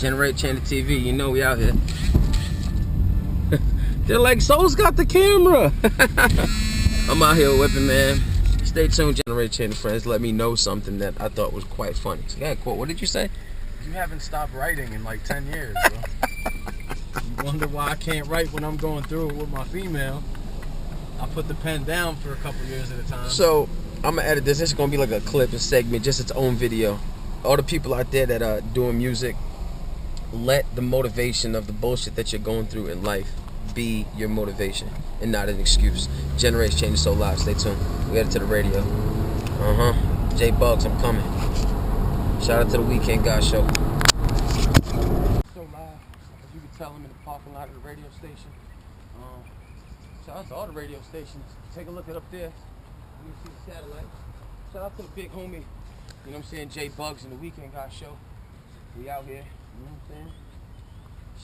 Generate Change TV. You know we out here. They're like, Soul's got the camera. I'm out here whipping, man. Stay tuned, Generate Change friends. Let me know something that I thought was quite funny. So, yeah, quote. What did you say? You haven't stopped writing in like 10 years, bro. You wonder why I can't write when I'm going through it with my female. I put the pen down for a couple years at a time. So, I'm gonna edit this. This is gonna be like a clip, a segment, just its own video. All the people out there that are doing music, let the motivation of the bullshit that you're going through in life be your motivation and not an excuse. Generation Change so live. Stay tuned. We headed to the radio. Jay Bugg, I'm coming. Shout out to the Weeknd God Show. So live, as you can tell, I'm in the parking lot of the radio station. Shout out to all the radio stations. Take a look at up there. You can see the satellite. Shout out to the big homie. You know what I'm saying? Jay Buggs and the Weeknd God Show. We out here. You know what I'm saying?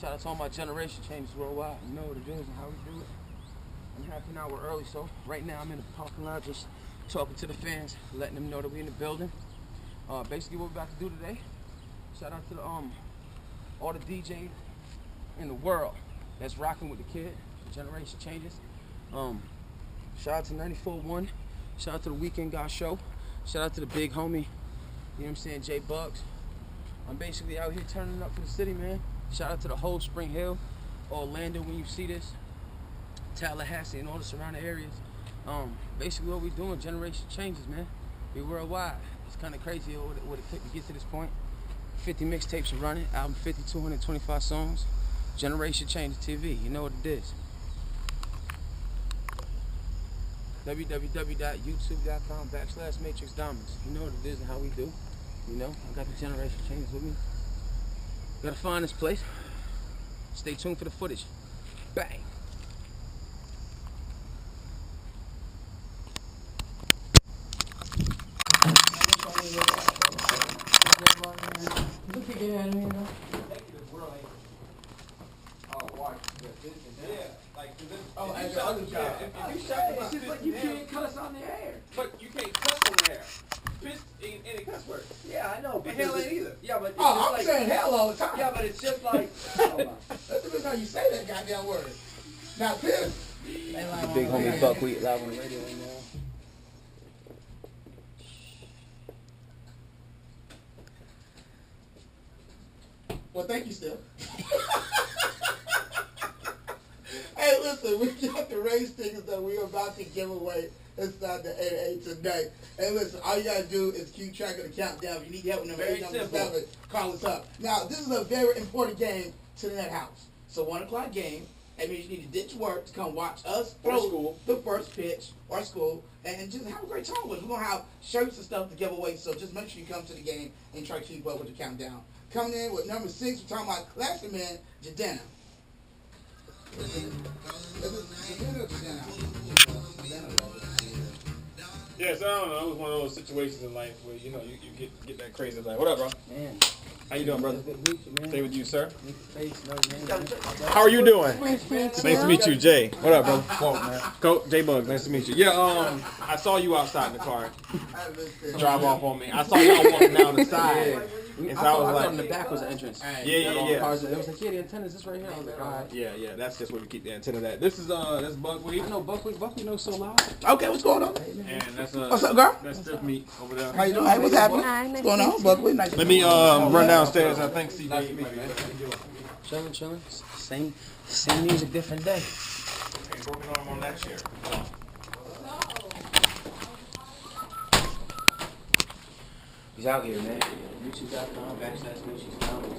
Shout out to all my generation changes worldwide. You know what it is and how we do it. I'm half an hour early, so right now I'm in the parking lot just talking to the fans, letting them know that we're in the building. Basically what we're about to do today, shout out to the, all the DJs in the world that's rocking with the kid, Generation Changes. Shout out to 94.1, shout out to the Weeknd God Show, shout out to the big homie, you know what I'm saying, Jay Buggs. I'm basically out here turning up for the city, man. Shout out to the whole Spring Hill, Orlando when you see this, Tallahassee and all the surrounding areas. Basically what we're doing, Generation Changes, man. We're worldwide. It's kind of crazy what it took to get to this point. 50 mixtapes are running, album 50, 225 songs. Generation Changes TV, you know what it is. www.youtube.com/Matrix Diamonds. You know what it is and how we do. You know, I got the Generation Changes with me. Gotta find this place. Stay tuned for the footage. Bang. You can't cuss on the air. But you can't cuss on the air. Piss ain't any cuss word. Yeah, I know. And hell ain't either. Yeah, but I'm saying hell all the time. Yeah, but it's just like. That depends how you say that goddamn word. Now, piss. The big homie Buckwheat live on the radio right now. Well, thank you, Steph. Hey, listen, we got the race tickets that we're about to give away inside the 8 tonight. Hey, listen, all you gotta do is keep track of the countdown. If you need help with number 8, number 7, call us up. Now, this is a very important game to the net house. So 1 o'clock game. That means you need to ditch work to come watch us throw the first pitch or school and just have a great time with us. We're going to have shirts and stuff to give away, so just make sure you come to the game and try to keep up with the countdown. Coming in with number 6, we're talking about classic man, Jadena. Yes, I don't know. It was one of those situations in life where, you know, you get that crazy. Like, what up, bro? Man. How you doing, brother? Good to meet you, man. Stay with you, sir. Man. How are you doing? Nice to meet you. Nice to meet you, Jay. What up, brother? Whoa, man. Coach, Jay Bugg, nice to meet you. Yeah, I saw you outside in the car. Drive off on me. I saw y'all walking down the side. And so I was like, in the back was the entrance. Yeah. Cars, it was like, yeah, the antenna is this right here. I was like, all right. Yeah, that's just where we keep the antenna at. This is, that's Buckwheat. I know Buckwheat knows so loud. Okay, what's going on? And that's, what's up, girl? That's strip meat over there. How you doing? Hey, what's happening? Hi, What's going on, Buckwheat? Nice. Let me, run downstairs. I think CJ. Nice to meet you, man. Chilling. Same music, different day. Hey, working on him on that chair. He's out here, man. YouTube.com/Matrix Diamonds.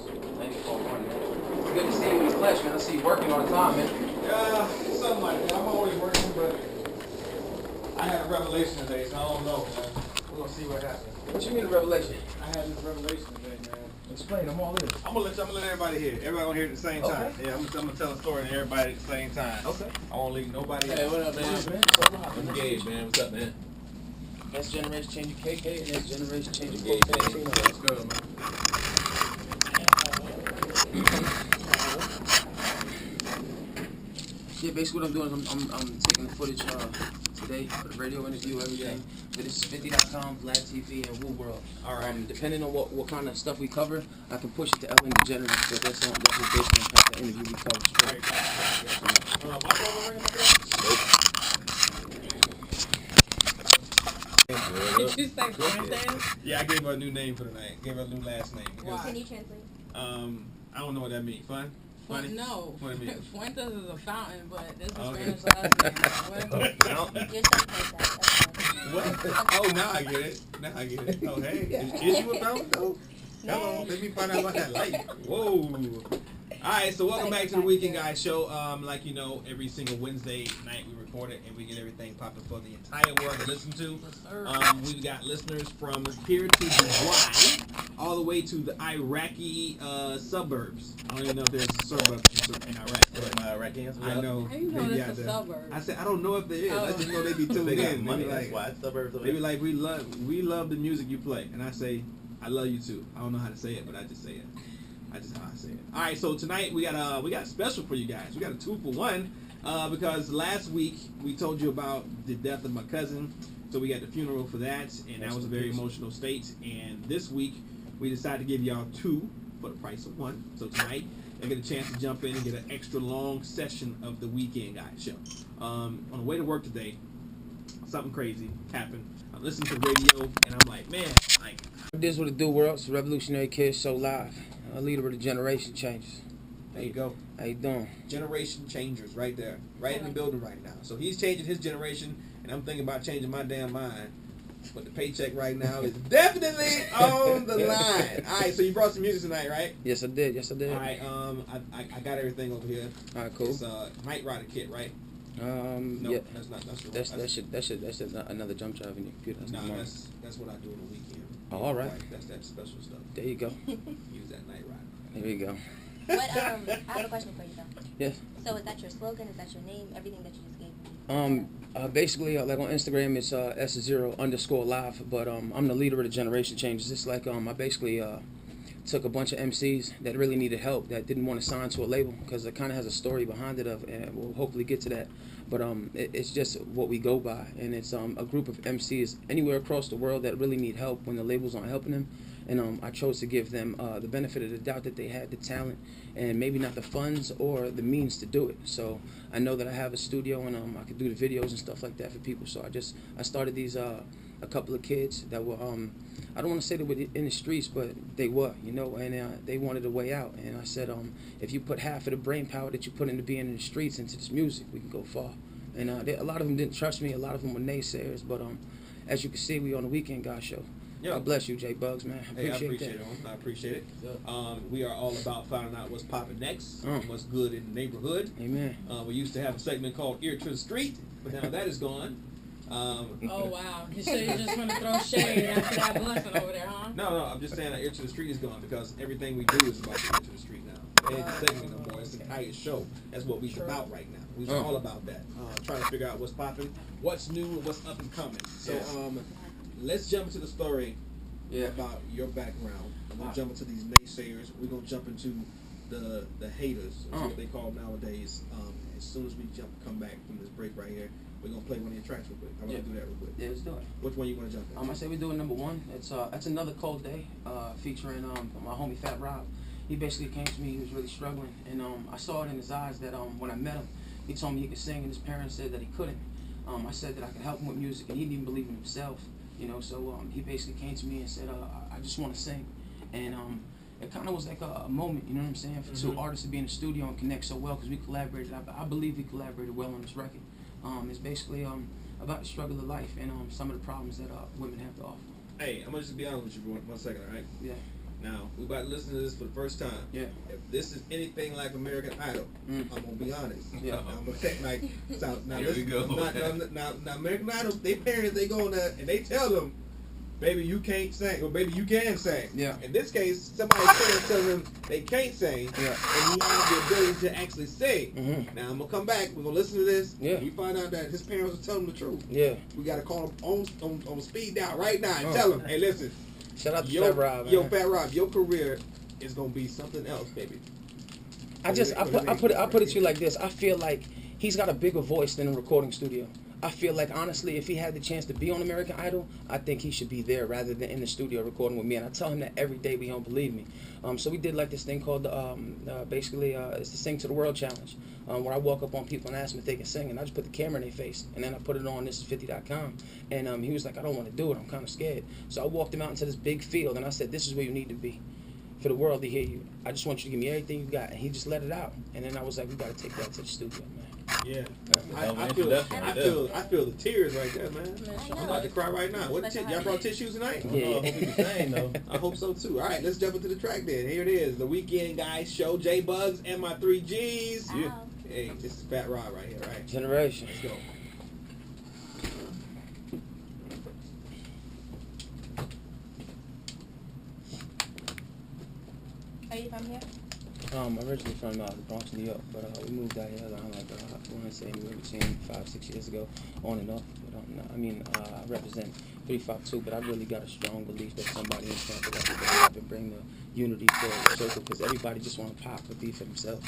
94.1, man. It's good to see you in the flesh, man. I see you working all the time, man. Yeah, something like that. I'm always working, but I had a revelation today, so I don't know, man. We're gonna see what happens. What you mean a revelation? I had this revelation today, man. Explain, I'm all in. I'm gonna let everybody hear. Everybody gonna hear it at the same time. Okay. Yeah, I'm gonna tell a story to everybody at the same time. Okay. I won't leave nobody out. Hey, what up, man? I'm engaged, man. What's up, man? That's Generation Change KK and that's Generation Change Yeah, KK. that's good, man. Yeah, basically what I'm doing is I'm taking the footage to today for the radio interview, everything. But this is 50.com, Vlad TV, and Woo World. All right. Depending on what kind of stuff we cover, I can push it to Ellen DeGeneres, but that's what based on the type of interview we cover. Did you say Fuentes? Yeah, I gave her a new name for the night. Gave her a new last name. Because, Why? Can you translate? I don't know what that means. Fun? Funny? No. What do you mean? Fuentes is a fountain, but this is Okay. Spanish last name. Fountain? You're something like that. What? Oh, now I get it. Now I get it. Oh, hey. Is you a fountain, though? Hello. Let me find out about that light. Whoa. All right, so welcome back to the Weekend Guys show. Like you know, every single Wednesday night we record it and we get everything popping for the entire world to listen to. We've got listeners from here to Dubai, all the way to the Iraqi suburbs. I don't even know if there's suburbs in Iraq. But Iraqis? I know. How you know they it's be a out there. suburb? I said I don't know if there is. I just know they be tuned They got in. money, They be that's like, why. It's suburbs. they be like, we love the music you play, and I say, I love you too. I don't know how to say it, but I just say it. I just how I say it. All right, so tonight we got a special for you guys. We got a 2-for-1 because last week we told you about the death of my cousin, so we got the funeral for that, and that was a very emotional state. And this week we decided to give y'all 2 for the price of 1. So tonight you get a chance to jump in and get an extra long session of the Weekend Guys show. On the way to work today, something crazy happened. I'm listening to radio and I'm like, man, like. This is what it do, world. It's Revolutionary Kids Show Live. A leader of the generation changes. There you go. How you doing? Generation changers right there. Right in the building right now. So he's changing his generation, and I'm thinking about changing my damn mind. But the paycheck right now is definitely on the line. All right, so you brought some music tonight, right? Yes, I did. Yes, I did. All right, I got everything over here. All right, cool. It's Night Rider kit, right? No, yeah. that's not. That's another jump drive in your computer. That's not mine. That's what I do on the weekend. Oh, all right. That's that special stuff. There you go. Use that Night Rider. There you go. What, I have a question for you, though. Yes. So is that your slogan? Is that your name? Everything that you just gave me? Basically, like on Instagram, it's S0_live, but I'm the leader of the generation changes. It's like I basically took a bunch of MCs that really needed help, that didn't want to sign to a label, because it kind of has a story behind it, and we'll hopefully get to that. But it's just what we go by, and it's a group of MCs anywhere across the world that really need help when the labels aren't helping them. And I chose to give them the benefit of the doubt that they had the talent and maybe not the funds or the means to do it. So I know that I have a studio and I could do the videos and stuff like that for people. So I started these a couple of kids that were I don't want to say they were in the streets, but they were, you know, and they wanted a way out. And I said, if you put half of the brain power that you put into being in the streets into this music, we can go far. And a lot of them didn't trust me. A lot of them were naysayers. But as you can see, we on the Weekend Guys show. Yeah. God bless you, Jay Buggs, man. Hey, I appreciate it. I appreciate it. We are all about finding out what's popping next, what's good in the neighborhood. Amen. We used to have a segment called Ear to the Street, but now that is gone. Oh, wow. So you're just going to throw shade after that blessing over there, huh? No, I'm just saying that Ear to the Street is gone because everything we do is about the Ear to the Street now. It ain't a segment no more. It's the entire show. That's what we're about right now. We're all about that. Trying to figure out what's popping, what's new, and what's up and coming. So let's jump into the story about your background. We're going to jump into these naysayers. We're going to jump into the haters, is what they call them nowadays. As soon as we come back from this break right here, we're going to play one of your tracks real quick. I want to do that real quick. Yeah, let's do it. Which one you want to jump in? I say we're doing number 1. It's Another Cold Day, featuring my homie Fat Rob. He basically came to me. He was really struggling, and I saw it in his eyes that when I met him, he told me he could sing, and his parents said that he couldn't. I said that I could help him with music, and he didn't even believe in himself. You know, so he basically came to me and said, I just want to sing. And it kind of was like a moment, you know what I'm saying, for 2 artists to be in the studio and connect so well, because we collaborated. I believe we collaborated well on this record. It's basically about the struggle of life and some of the problems that women have to offer. Hey, I'm going to just be honest with you for 1 second, all right? Yeah. Now, we're about to listen to this for the first time. Yeah. If this is anything like American Idol, I'm going to be honest. Yeah. I'm going to take like, now Here we go. Now, American Idol, their parents, they go on there and they tell them, baby, you can't sing, or baby, you can sing. Yeah. In this case, somebody tells them they can't sing, and he has the ability to actually sing. Now, I'm going to come back, we're going to listen to this, and we find out that his parents are telling him the truth. Yeah. We got to call him on speed dial right now and tell him, hey, listen. Shout out to Fat Rob, man. Yo, Fat Rob, your career is gonna be something else, baby. I put it to you like this. I feel like he's got a bigger voice than a recording studio. I feel like, honestly, if he had the chance to be on American Idol, I think he should be there rather than in the studio recording with me. And I tell him that every day, but he don't believe me. So we did like this thing called, basically, it's the Sing to the World Challenge, where I walk up on people and ask them if they can sing, and I just put the camera in their face, and then I put it on thisis50.com. And he was like, I don't want to do it, I'm kind of scared. So I walked him out into this big field, and I said, this is where you need to be for the world to hear you. I just want you to give me everything you got. And he just let it out. And then I was like, we got to take that to the studio, man. Yeah, I feel the tears right there, man. I'm about to cry right now. Y'all brought tissues tonight? Yeah. I hope it's the same, though. I hope so too. All right, let's jump into the track then. Here it is, the Weeknd Guys Show. Jay Bugg and my 3 Gs. Yeah. Hey, this is Fat Rod right here, right? Generation. Let's go. Are you from here? I'm originally from the Bronx, New York, but we moved out here around like, I want to say anywhere between 5-6 years ago, on and off. But I represent 352, but I really got a strong belief that somebody in Tampa got to go up and bring the unity to the circle, because everybody just want to pop or be for themselves.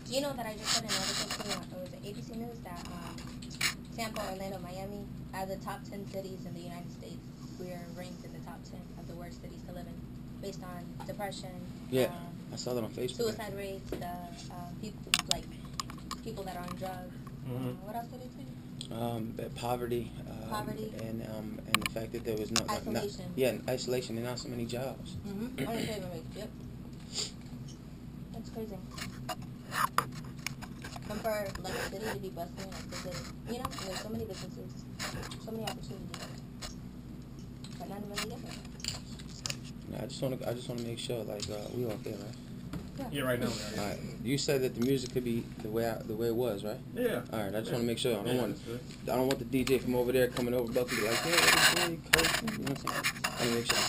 Do you know that I just read an article too, it was at ABC News, that Tampa, Orlando, Miami, as the top 10 cities in the United States, we're ranked in the top 10 of the worst cities to live in, based on depression. Yeah, I saw that on Facebook. Suicide rates, the people that are on drugs. What else did they say? Poverty. Poverty. And the fact that there was no isolation. Isolation and not so many jobs. Unemployment rate. Yep. That's crazy. And for like a city to be bustling, like the city, there's so many businesses, so many opportunities, but none really different. I just want to make sure, like, we all there, right? Yeah, right now. All right. You said that the music could be the way it was, right? Yeah. All right. I just want to make sure. I don't want the DJ from over there coming over, Bucky, like, yeah, coach. You know what I'm saying? I want to make sure.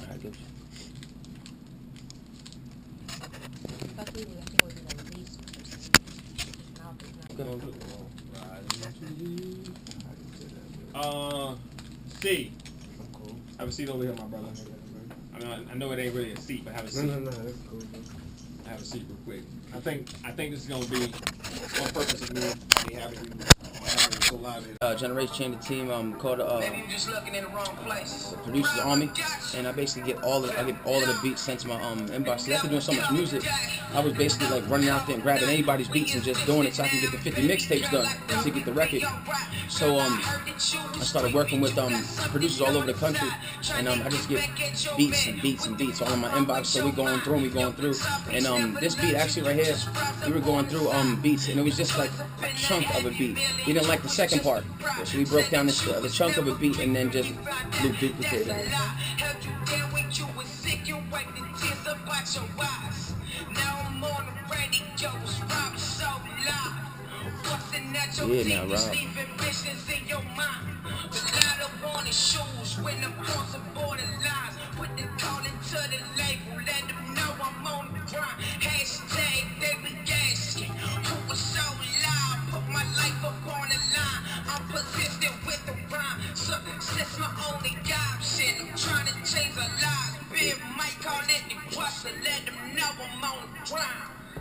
All right, good. Bucky, I think we're gonna release. Seat. Have a seat over here, my brother. I know it ain't really a seat, but have a seat. No, that's cool. Have a seat real quick. I think this is gonna be one purpose of me having you so live. Generation Change the team called Maybe you're just looking in the wrong place. the Producers Army, and I basically get all of the beats sent to my inbox. So after doing so much music, I was basically like running out there and grabbing anybody's beats and just doing it so I can get the 50 mixtapes done to get the record. So I started working with producers all over the country, and I just get beats all in my inbox. So we going through, and this beat actually right here, we were going through beats, and it was just like a chunk of a beat. We didn't like the second part, so we broke down the chunk of a beat and then just duplicated it. Yeah, now Rob.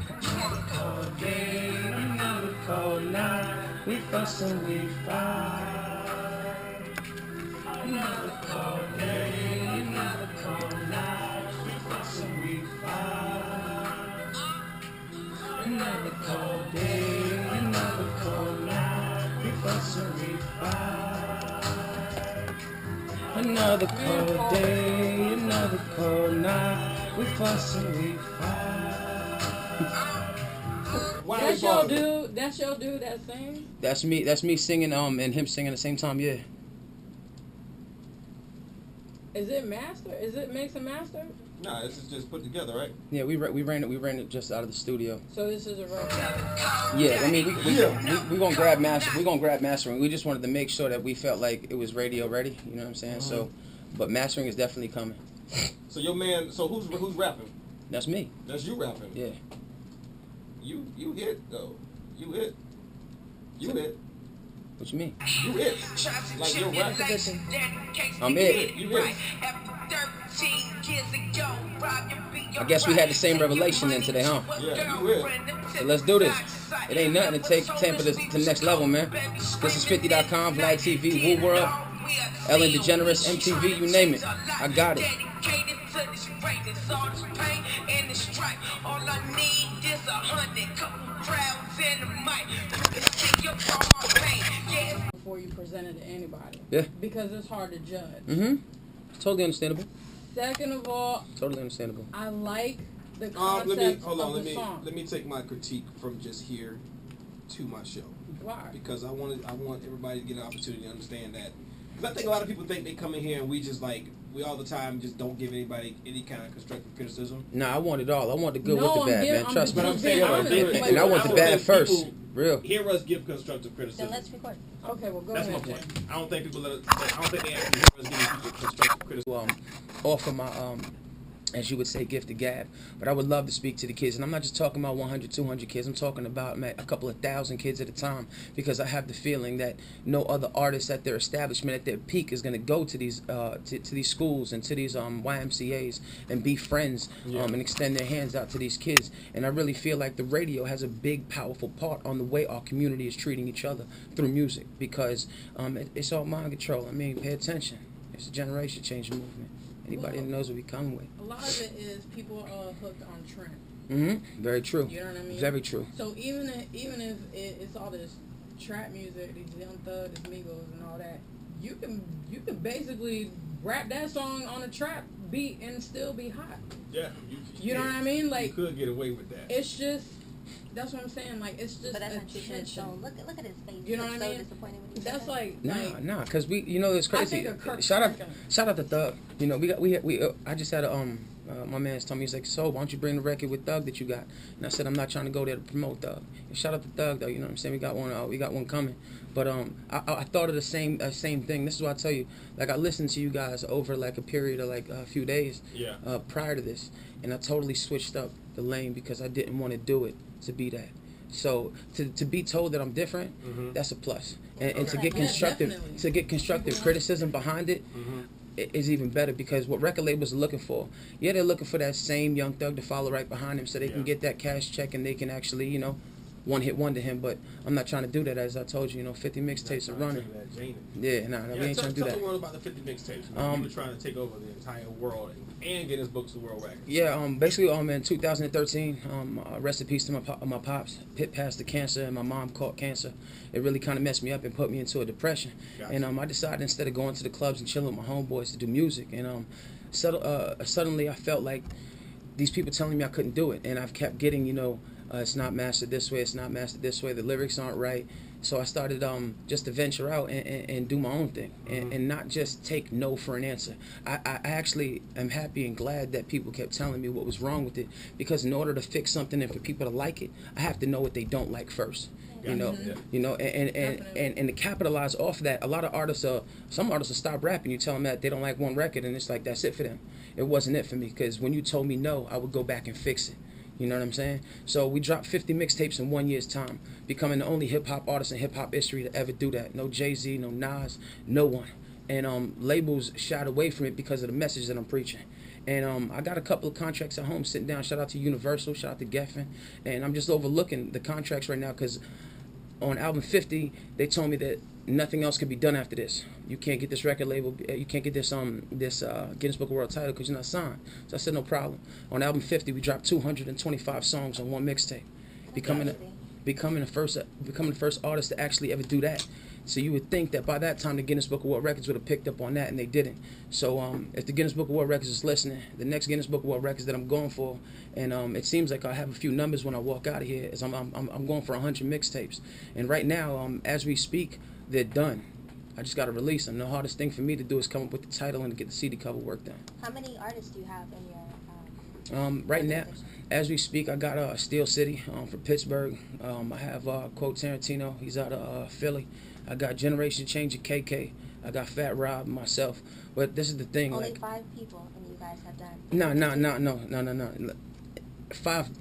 Another cold day, another cold night, we fuss and we fight. Another cold day, another cold night, we fuss and we fight. Another cold day, another cold night, we fuss and we fight. Another cold day, another cold night, we fuss and we fight. That's your dude that sings? That's me singing and him singing at the same time, yeah. Is it master? Is it mix and master? Nah, this is just put together, right? Yeah, we ran it just out of the studio. So this is a record. Yeah, I mean we gonna grab mastering. We just wanted to make sure that we felt like it was radio ready, you know what I'm saying? So but mastering is definitely coming. So your man, who's rapping? That's me. That's you rapping. Yeah. You hit though. You hit. What you mean? You hit. Like your rap. I'm it. You hit. I guess we had the same revelation then today, huh? Yeah, you will. So let's do this. It ain't nothing to take Tampa to the next level, man. This is 50.com, Vlad TV, Woo World, Ellen DeGeneres, MTV, you name it. I got it. Before you present it to anybody. Yeah. Because it's hard to judge. Mm-hmm. Totally understandable. Second of all, Totally understandable. I like the concept of the song. Let me take my critique from just here to my show. Why? Because I want everybody to get an opportunity to understand that. Because I think a lot of people think they come in here and we just like, we all the time just don't give anybody any kind of constructive criticism. Nah, I want it all. I want the good No, with the bad, man. Trust me. But I'm saying, And I want the bad first. Real. Hear us give constructive criticism. Then let's record. Okay, well, go That's ahead. my point. I don't think people. I don't think they actually hear us giving people constructive criticism. Offer my as you would say, gift of gab. But I would love to speak to the kids. And I'm not just talking about 100, 200 kids. I'm talking about a couple of thousand kids at a time, because I have the feeling that no other artist at their establishment, at their peak, is going to go to these to these schools and to these YMCAs and be friends and extend their hands out to these kids. And I really feel like the radio has a big, powerful part on the way our community is treating each other through music, because it's all mind control. I mean, pay attention. It's a generation change movement. Anybody that knows what we come with. A lot of it is people are hooked on trend. Mm-hmm. Very true. You know what I mean? Very true. So even if it's all this trap music, these Young Thug, these Migos, and all that, you can basically rap that song on a trap beat and still be hot. Yeah. You know what I mean? Like, you could get away with that. It's just. That's what I'm saying. Like, it's just but that's a not true. So look at his face. You know what I mean? So disappointed when he that's said like nah, because we, you know, it's crazy. Shout out to Thug. You know, we I just had my man's told me, he's like, so why don't you bring the record with Thug that you got? And I said, I'm not trying to go there to promote Thug. And shout out to Thug though. You know what I'm saying? We got one coming. But I thought of the same thing. This is why I tell you, like, I listened to you guys over like a period of like a few days prior to this, and I totally switched up the lane because I didn't want to do it to be that. So to be told that I'm different, that's a plus. And to get constructive criticism behind it is even better, because what record labels are looking for, they're looking for that same Young Thug to follow right behind him so they can get that cash check and they can actually, you know, one hit wonder him. But I'm not trying to do that. As I told you, 50 mixtapes are running. We ain't trying to do that. Tell the world about the 50 mixtapes. You were trying to take over the entire world and get his books to world records. Yeah, basically, in 2013, rest in peace to my pops. Pit passed the cancer, and my mom caught cancer. It really kind of messed me up and put me into a depression. Gotcha. And I decided, instead of going to the clubs and chilling with my homeboys, to do music. And suddenly I felt like these people telling me I couldn't do it, and I've kept getting, it's not mastered this way, it's not mastered this way, the lyrics aren't right. So I started just to venture out and do my own thing, and not just take no for an answer. I actually am happy and glad that people kept telling me what was wrong with it, because in order to fix something and for people to like it, I have to know what they don't like first. And to capitalize off that, a lot of artists, some artists will stop rapping. You tell them that they don't like one record, and it's like, that's it for them. It wasn't it for me, because when you told me no, I would go back and fix it. You know what I'm saying? So we dropped 50 mixtapes in 1 year's time, becoming the only hip-hop artist in hip-hop history to ever do that. No Jay-Z, no Nas, no one. And labels shied away from it because of the message that I'm preaching. And I got a couple of contracts at home sitting down. Shout out to Universal, shout out to Geffen. And I'm just overlooking the contracts right now, because on album 50, they told me that nothing else could be done after this. You can't get this record label, you can't get this Guinness Book of World title because you're not signed. So I said, no problem. On album 50, we dropped 225 songs on one mixtape, becoming the first artist to actually ever do that. So you would think that by that time the Guinness Book of World Records would have picked up on that, and they didn't. So if the Guinness Book of World Records is listening, the next Guinness Book of World Records that I'm going for, and it seems like I have a few numbers when I walk out of here, is I'm going for 100 mixtapes. And right now, as we speak, they're done. I just got to release them. The hardest thing for me to do is come up with the title and get the CD cover work done. How many artists do you have in your right now, as we speak, I got Steel City from Pittsburgh. I have Quote Tarantino. He's out of Philly. I got Generation Changer KK. I got Fat Rob, myself. But this is the thing. Only like, 5 people, and you guys have done. No.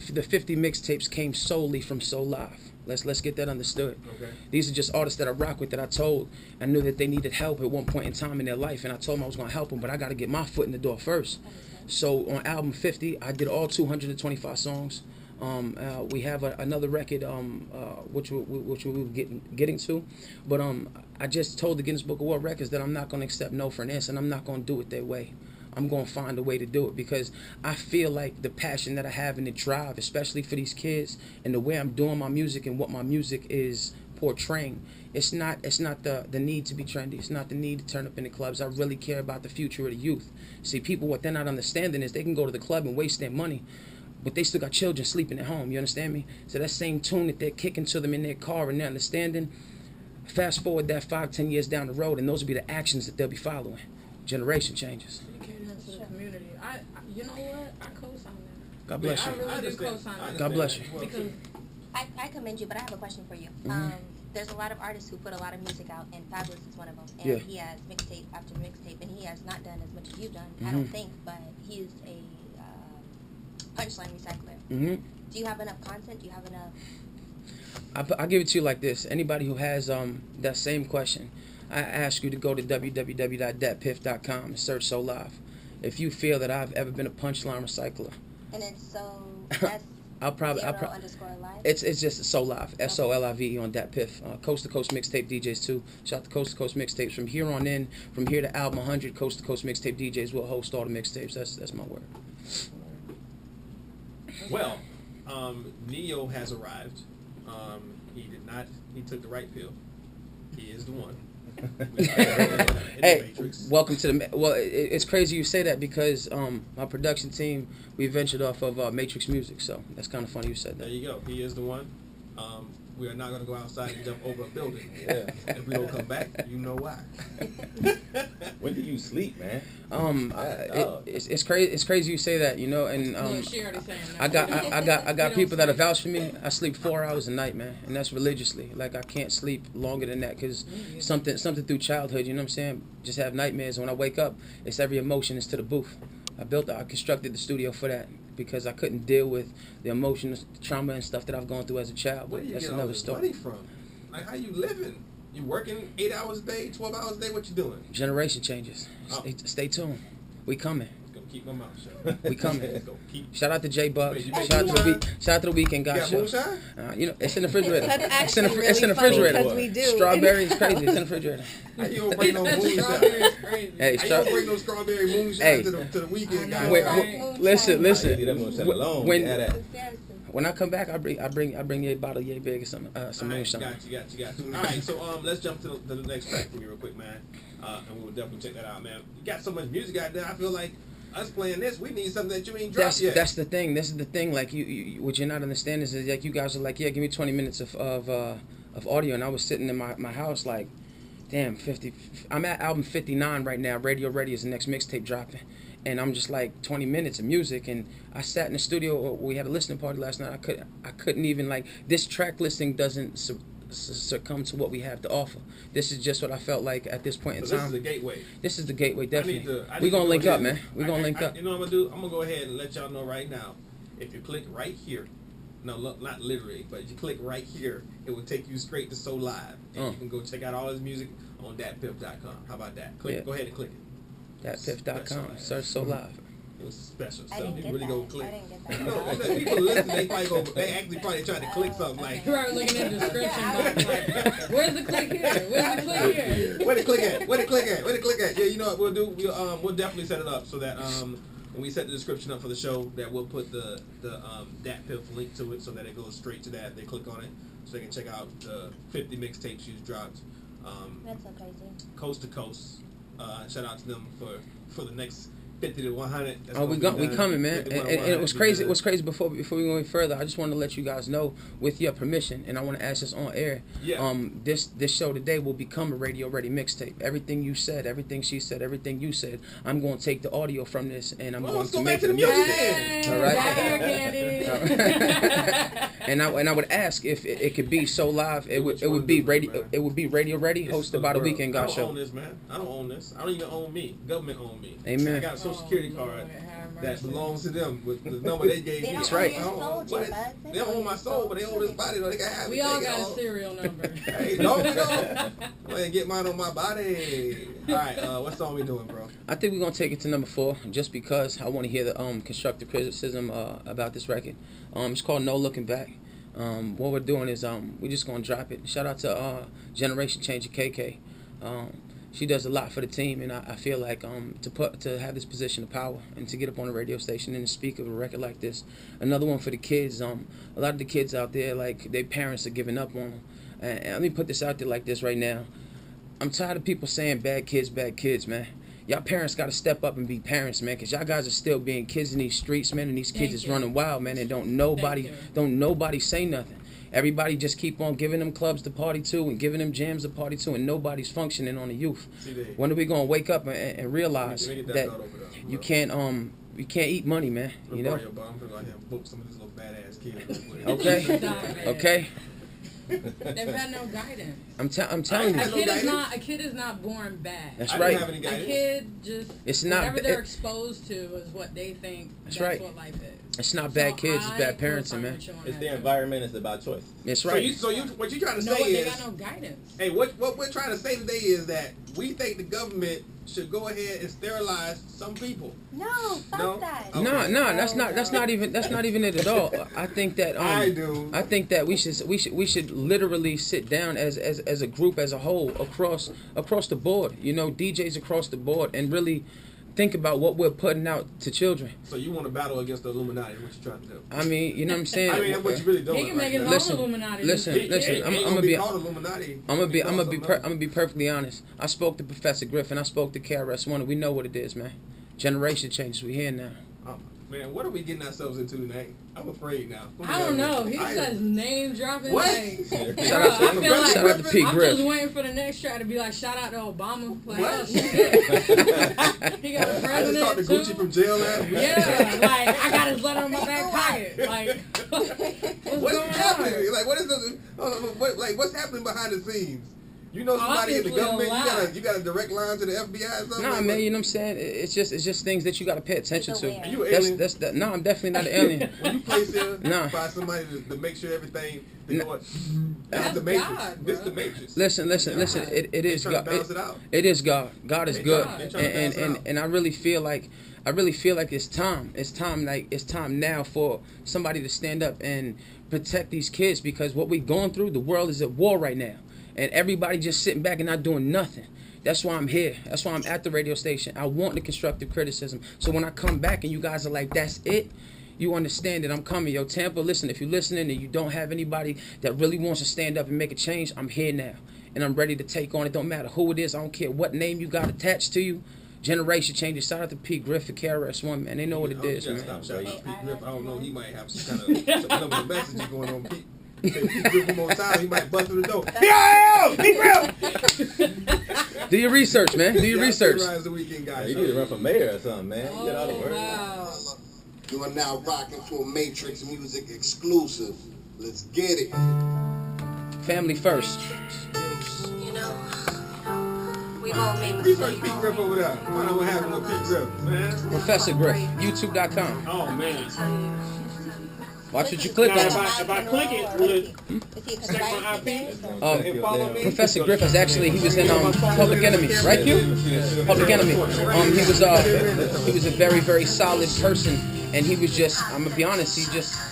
The 50 mixtapes came solely from Solive. Let's get that understood. Okay. These are just artists that I rock with, that I knew that they needed help at one point in time in their life, and I told them I was going to help them, but I got to get my foot in the door first. So on album 50, I did all 225 songs. We have another record, which we'll be getting to, but I just told the Guinness Book of World Records that I'm not going to accept no for an answer, and I'm not going to do it their way. I'm going to find a way to do it, because I feel like the passion that I have and the drive, especially for these kids, and the way I'm doing my music and what my music is portraying. It's not the need to be trendy. It's not the need to turn up in the clubs. I really care about the future of the youth. See, people, what they're not understanding is they can go to the club and waste their money, but they still got children sleeping at home. You understand me? So that same tune that they're kicking to them in their car and they're understanding, fast forward that 5-10 years down the road, and those will be the actions that they'll be following. Generation changes. To the community. You know what? I co-sign that. God bless you. I really do co-sign that. God bless you. Because I commend you, but I have a question for you. There's a lot of artists who put a lot of music out, and Fabulous is one of them. And he has mixtape after mixtape, and he has not done as much as you've done, I don't think, but he's a punchline recycler. Do you have enough content? Do you have enough? I'll give it to you like this. Anybody who has that same question, I ask you to go to www.datpiff.com and search Solive. If you feel that I've ever been a punchline recycler. And it's so that's underscore live? It's just Solive, SOLIVE on Dat Piff. Coast to Coast Mixtape DJs too. Shout out to Coast to Coast Mixtapes. From here on in, from here to album 100, Coast to Coast Mixtape DJs will host all the mixtapes. That's my word. Well, Neo has arrived. He took the right pill. He is the one. Hey, welcome to the. Well, it's crazy you say that, because my production team, we ventured off of Matrix Music, so that's kind of funny you said that. There you go. He is the one. We are not going to go outside and jump over a building. Yeah. If we don't come back, you know why. When do you sleep, man? It's crazy. It's crazy you say that, you know. And she already saying that. I got people that are vouch for me. I sleep 4 hours a night, man, and that's religiously. Like, I can't sleep longer than that, because something through childhood. You know what I'm saying? Just have nightmares. When I wake up, it's every emotion is to the booth. I constructed the studio for that, because I couldn't deal with the emotional trauma and stuff that I've gone through as a child. Where do you That's get another all this story. money from? Like, how you living? You working 8 hours a day, 12 hours a day? What you doing? Generation changes. Stay tuned. We coming. It's gonna keep my mouth shut. We coming. It's gonna keep. Shout out to Jay Bugg. Wait, Shout out to the Weeknd guy got show. moonshine? You know, it's in the refrigerator. That's It's in the actually it's in the really funny refrigerator. because we do. Strawberry is crazy. It's in the refrigerator. How you gonna bring no moonshine? Hey, How you gonna bring no strawberry moonshine to the Weeknd guy? Listen. Leave that moonshine alone. Yeah, that. When I come back, I bring you a bottle of Jay Bugg or some moonshine. Got you. All right, so let's jump to the next track for me real quick, man. And we'll definitely check that out, man. You got so much music out there. I feel like us playing this, we need something that you ain't dropped yet. That's the thing. This is the thing. Like, you what you're not understanding is like, you guys are like, yeah, give me 20 minutes of audio, and I was sitting in my house like, damn, 50. I'm at album 59 right now. Radio Ready is the next mixtape dropping. And I'm just like 20 minutes of music, and I sat in the studio. We had a listening party last night. I couldn't even, like, this track listing doesn't succumb to what we have to offer. This is just what I felt like at this point in time. This is the gateway. This is the gateway, definitely. We're gonna link up, man. We're gonna link up. You know what I'm gonna do? I'm gonna go ahead and let y'all know right now. If you click right here, no, not literally, but if you click right here, it will take you straight to Solive, and you can go check out all his music on datpiff.com. How about that? Go ahead and click it. Datpiff.com. Search Solive. It was special I stuff. didn't You get really that. go click. I didn't get that. No, I'm saying people listening, they actually probably trying to click something like. You're already looking in the description box like, where's the click here? Where's the click here? Where to click at? Where to click at? Where to click at? Yeah, you know what we'll do? We'll definitely set it up so that when we set the description up for the show, that we'll put the DatPiff link to it so that it goes straight to that. They click on it so they can check out the 50 mixtapes you've dropped. That's so crazy. Coast to coast. Shout out to them for the next 50 to 100. Oh, we coming, man. And it was crazy. It was crazy before we go any further. I just want to let you guys know, with your permission, and I want to ask this on air. Yeah. This show today will become a Radio Ready mixtape. Everything you said, everything she said, everything you said, I'm going to take the audio from this, and I'm going to make it a music. All right. And I would ask if it could be so live. It would be radio. It would be Radio Ready, hosted by the Weeknd guy show. I don't own this, man. I don't own this. I don't even own me. Government own me. Amen. I got a Social Security card. that belongs to them with the number they gave They me. don't That's own right. your soul, Jay Bugg. They don't own my soul, but they own this body. Though. They can have it. We all They got a all- serial number. Hey, no. Go ahead, get mine on my body. All right, what song we doing, bro? I think we're gonna take it to number 4, just because I want to hear the constructive criticism about this record. It's called No Looking Back. What we're doing is we're just gonna drop it. Shout out to Generation Changer KK. She does a lot for the team, and I feel like to have this position of power and to get up on a radio station and to speak of a record like this. Another one for the kids. A lot of the kids out there, like, their parents are giving up on them. And let me put this out there like this right now. I'm tired of people saying bad kids, man. Y'all parents got to step up and be parents, man, because y'all guys are still being kids in these streets, man, and these kids is running wild, man, and don't nobody say nothing. Everybody just keep on giving them clubs to party to and giving them jams to party to, and nobody's functioning on the youth. When are we gonna wake up and realize that you can't eat money, man? You know? Okay. They've had no guidance. I'm telling you. A kid is not born bad. That's right. A kid just whatever they're exposed to is what they think. That's right. What life is. It's not bad kids, it's bad parenting, man. It's the environment, it's about choice. That's right. So what you trying to say they is, got no guidance. Hey, what we're trying to say today is that we think the government should go ahead and sterilize some people. No, fuck that. Okay. No, that's not even it at all. I think that I think that we should literally sit down as a group, as a whole, across the board. You know, DJs across the board, and really think about what we're putting out to children. So you want to battle against the Illuminati? What you trying to do? I mean, you know what I'm saying? I mean, that's what you really doing. He can make it listen, Illuminati. Listen. I'm gonna be perfectly honest. I spoke to Professor Griffin. I spoke to KRS-One, and we know what it is, man. Generation changes. We here now. Man, what are we getting ourselves into tonight? I'm afraid now. I don't know. He says name dropping. What? Shout out to P. Griff. I'm just waiting for the next track to be like, shout out to Obama. Like, what? Oh, shit. He got a president. I just talked to Gucci too. from jail last week. Yeah, like, I got his letter in my back pocket. Like, what's happening? Like, what is the, what's happening behind the scenes? You know somebody in the government, you got a direct line to the FBI or something? Nah, man, you know what I'm saying? It's just things that you got to pay attention to. Are you an alien? No, I'm definitely not an alien. When you place here by somebody to make sure everything, that's the Matrix. God, this the Matrix. Listen. It is God. It is God. God is good, and I really feel like it's time. It's time now for somebody to stand up and protect these kids, because what we're going through, the world is at war right now. And everybody just sitting back and not doing nothing. That's why I'm here. That's why I'm at the radio station. I want the constructive criticism. So when I come back and you guys are like, that's it, you understand that I'm coming. Yo, Tampa, listen, if you're listening and you don't have anybody that really wants to stand up and make a change, I'm here now. And I'm ready to take on it. Don't matter who it is. I don't care what name you got attached to you. Generation changes. Shout out to Pete Griff for KRS-One, man. They know what it is, man. Shout out to Pete Griff. I don't know. He might have some kind of message going on, Pete. One more time, he might bust through the door. Here I am! Do your research, man. Do your research. The Weeknd guy. You need to run for mayor or something, man. You get all the work. Wow. You are now rocking to a Matrix Music exclusive. Let's get it. Family first. You know, we all made Research Pete Griff over there. Find out what happened with Pete Griff, man. Professor Griff. YouTube.com. Oh, man. Watch what you click on. If I click it, will it check my IP? Professor Griff is actually, he was in Public Enemy, right, Q? Public Enemy. He was a very, very solid person, and he was just, I'm gonna be honest,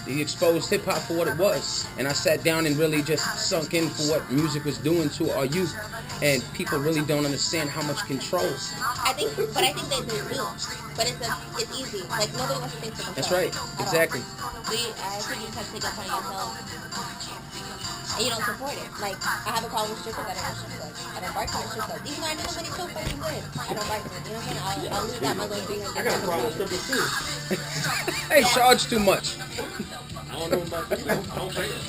he exposed hip hop for what it was, and I sat down and really just sunk in for what music was doing to our youth, and people really don't understand how much control. I think they do. But it's easy. Like, nobody wants to think for themselves. That's right. Exactly. I think you just have to take it upon yourself. And you don't support it. Like, I have a problem with strippers. I don't want strippers. I don't bark for strippers. Even though I know nobody's so fucking good. I don't bark for them. You know what I'm saying? I'll lose that my little finger. I got a problem with strippers too. Hey, charge too much. I don't know about you. I don't pay them.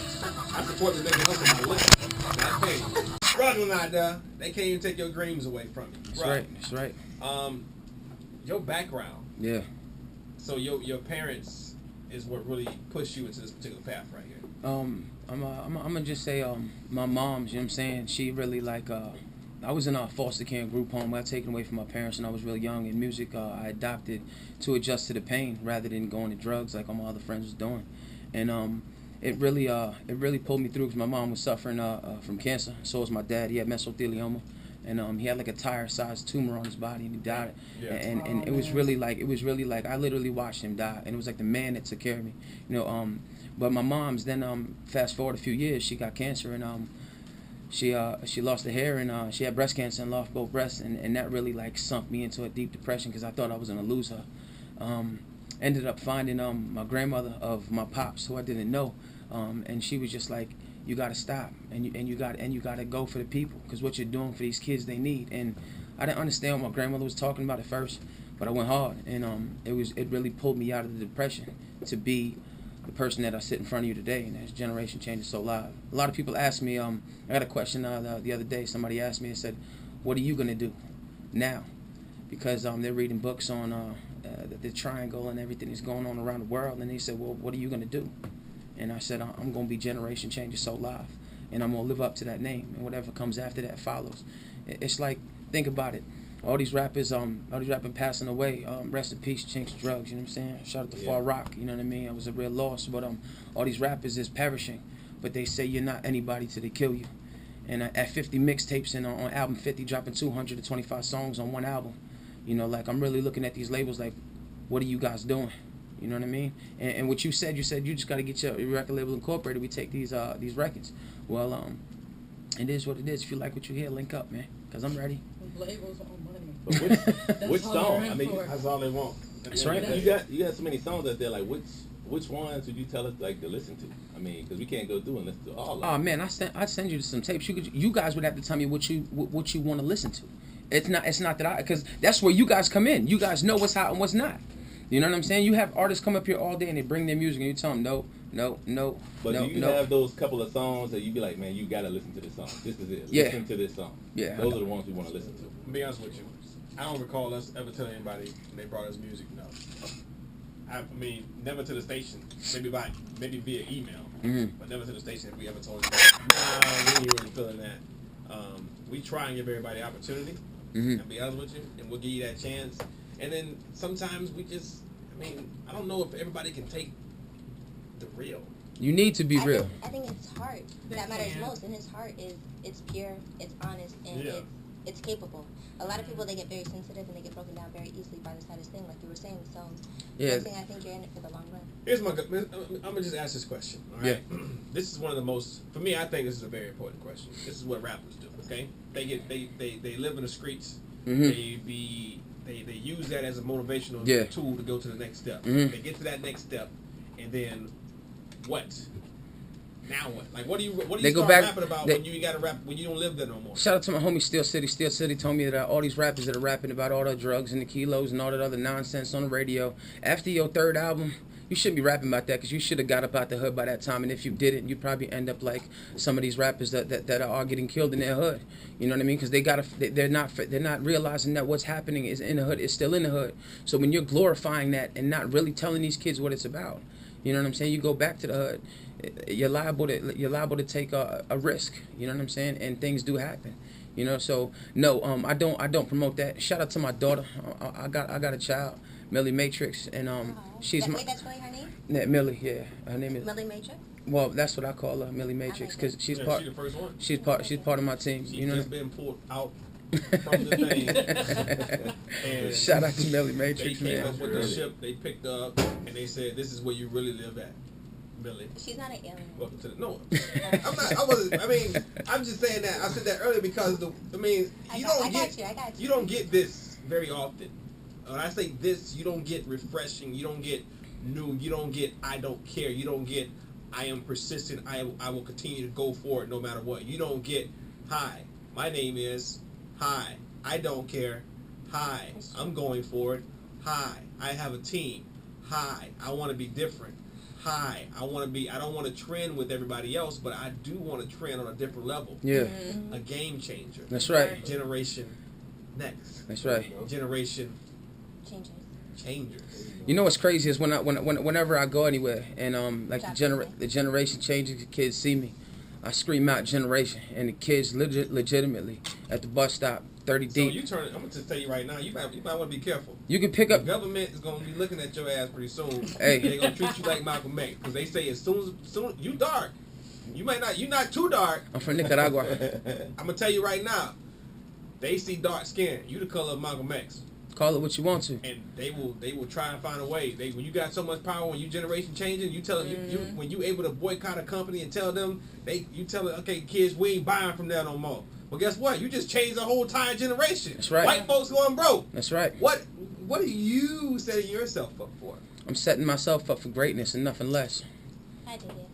I support the nigga hustle my lip. Not paying. Struggling out there. They can't even take your dreams away from you. That's right. That's right. Your background. Yeah. So your parents is what really pushed you into this particular path right here. I'm gonna just say my mom's, you know what I'm saying, she really like I was in a foster care and group home. I got taken away from my parents when I was real young. And music, I adopted to adjust to the pain rather than going to drugs like all my other friends was doing. And it really pulled me through because my mom was suffering from cancer. So was my dad. He had mesothelioma, and he had like a tire-sized tumor on his body, and he died. Yeah. And it was really like I literally watched him die, and it was like the man that took care of me, you know. But my mom's then fast forward a few years, she got cancer, and she lost her hair, and she had breast cancer and lost both breasts, and that really like sunk me into a deep depression because I thought I was gonna lose her. Ended up finding my grandmother of my pops, who I didn't know, and she was just like, you gotta stop, and you gotta go for the people, because what you're doing for these kids, they need. And I didn't understand what my grandmother was talking about at first, but I went hard, and it really pulled me out of the depression to be the person that I sit in front of you today, and that's Generation Change So Live. A lot of people ask me, I got a question the other day. Somebody asked me and said, what are you gonna do now? Because they're reading books on the triangle and everything that's going on around the world, and they said, well, what are you gonna do? And I said, I'm gonna be Generation Change So Live, and I'm gonna live up to that name, and whatever comes after that follows. It's like, think about it. All these rappers passing away. Rest in peace, Chinks Drugs. You know what I'm saying? Shout out to Far Rock. You know what I mean? It was a real loss. But all these rappers is perishing. But they say you're not anybody till they kill you. And at 50 mixtapes and on album 50, dropping 225 songs on one album. You know, like I'm really looking at these labels like, what are you guys doing? You know what I mean? And what you said you just got to get your record label incorporated. We take these records. Well, it is what it is. If you like what you hear, link up, man. Because I'm ready. Labels on money. But which song? I mean, That's all they want. That's right. You got so many songs out there. Like which ones would you tell us like to listen to? I mean, because we can't go through and listen to all of them. Oh man, I'd send you some tapes. You guys would have to tell me what you want to listen to. It's not that because that's where you guys come in. You guys know what's hot and what's not. You know what I'm saying? You have artists come up here all day and they bring their music and you tell them no. But do you have those couple of songs that you be like, man, you gotta listen to this song. This is it. Yeah. Listen to this song. Yeah. Those are the ones we want to listen to. To be honest with you, I don't recall us ever telling anybody when they brought us music. No. I mean, never to the station. Maybe via email, but never to the station if we ever told them. Nah, we weren't feeling that. We try and give everybody opportunity, and be honest with you, and we'll give you that chance. And then sometimes we just, I don't know if everybody can take the real. You need to be real. I think it's heart that matters most, and his heart it's pure, it's honest, and it's capable. A lot of people, they get very sensitive and they get broken down very easily by the slightest thing, like you were saying. So, one thing, I think you're in it for the long run. I'm gonna just ask this question. All right. Yeah. This is one of the most, for me, I think this is a very important question. This is what rappers do. Okay. They live in the streets. They use that as a motivational tool to go to the next step. They get to that next step, and then what? Now what? Like what do you start rapping about when you gotta rap when you don't live there no more? Shout out to my homie Steel City. Steel City told me that all these rappers that are rapping about all the drugs and the kilos and all that other nonsense on the radio, after your third album, you shouldn't be rapping about that because you should have got up out the hood by that time. And if you didn't, you'd probably end up like some of these rappers that are getting killed in their hood. You know what I mean? Because they're not realizing that what's happening is in the hood. It's still in the hood. So when you're glorifying that and not really telling these kids what it's about, you know what I'm saying? You go back to the hood. You're liable to take a risk. You know what I'm saying? And things do happen. You know. So no, I don't promote that. Shout out to my daughter. I got a child, Millie Matrix, and she's my. Wait, that's really her name? Yeah, Millie. Yeah, her name is Millie Matrix. Well, that's what I call her, Millie Matrix, because she's part. She's the first one. She's part of my team. She's you know. Just been pulled out from the thing. And shout out to Millie Matrix, they came man. up with the ship. They picked up and they said, "This is where you really live at." Millie. She's not an alien. Welcome to the no. I'm just saying that. I said that earlier because you don't get this very often. When I say this, you don't get refreshing. You don't get new. You don't get I don't care. You don't get I am persistent. I will continue to go for it no matter what. You don't get hi. My name is hi. I don't care. Hi. I'm going for it. Hi. I have a team. Hi. I want to be different. Hi, I don't want to trend with everybody else, but I do want to trend on a different level. Yeah. A game changer. That's right. Generation next. That's right. Generation changers. You know what's crazy is whenever I go anywhere and like the generation changes, kids see me. I scream out generation, and the kids legitimately at the bus stop, 30 deep. So you turn. I'm gonna just tell you right now. You might want to be careful. You can pick up. The government is gonna be looking at your ass pretty soon. Hey. They're gonna treat you like Malcolm X because they say as soon you dark. You might not. You're not too dark. I'm from Nicaragua. I'm gonna tell you right now. They see dark skin. You the color of Malcolm X. Call it what you want to. And they will try and find a way. When you got so much power, when you generation changing, you tell them when you able to boycott a company and tell them you tell them, okay, kids, we ain't buying from there no more. Well, guess what? You just changed the whole entire generation. That's right. White folks going broke. That's right. What are you setting yourself up for? I'm setting myself up for greatness and nothing less. I did it.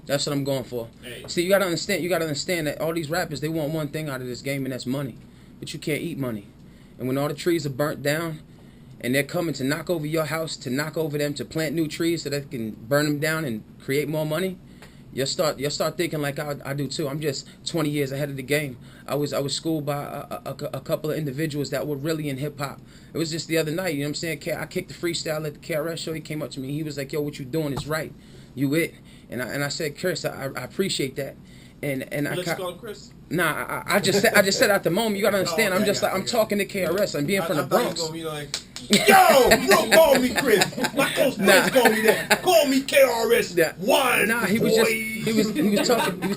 That's what I'm going for. Hey. See, you gotta understand that all these rappers, they want one thing out of this game, and that's money. But you can't eat money. And when all the trees are burnt down, and they're coming to knock over your house, to knock over them, to plant new trees so that they can burn them down and create more money, you'll start thinking like I do too. I'm just 20 years ahead of the game. I was schooled by a couple of individuals that were really in hip hop. It was just the other night, you know what I'm saying? I kicked the freestyle at the KRS show. He came up to me. He was like, "Yo, what you doing is right. You it." And I said, "Chris, I appreciate that." And Let's call him Chris. Nah, I just said at the moment, you gotta understand. I'm just like I'm talking to KRS. I'm being from the Bronx. Gonna be like, yo, you don't call me Chris. My coach Chris call me that. Call me KRS. Yeah. One. Nah, he was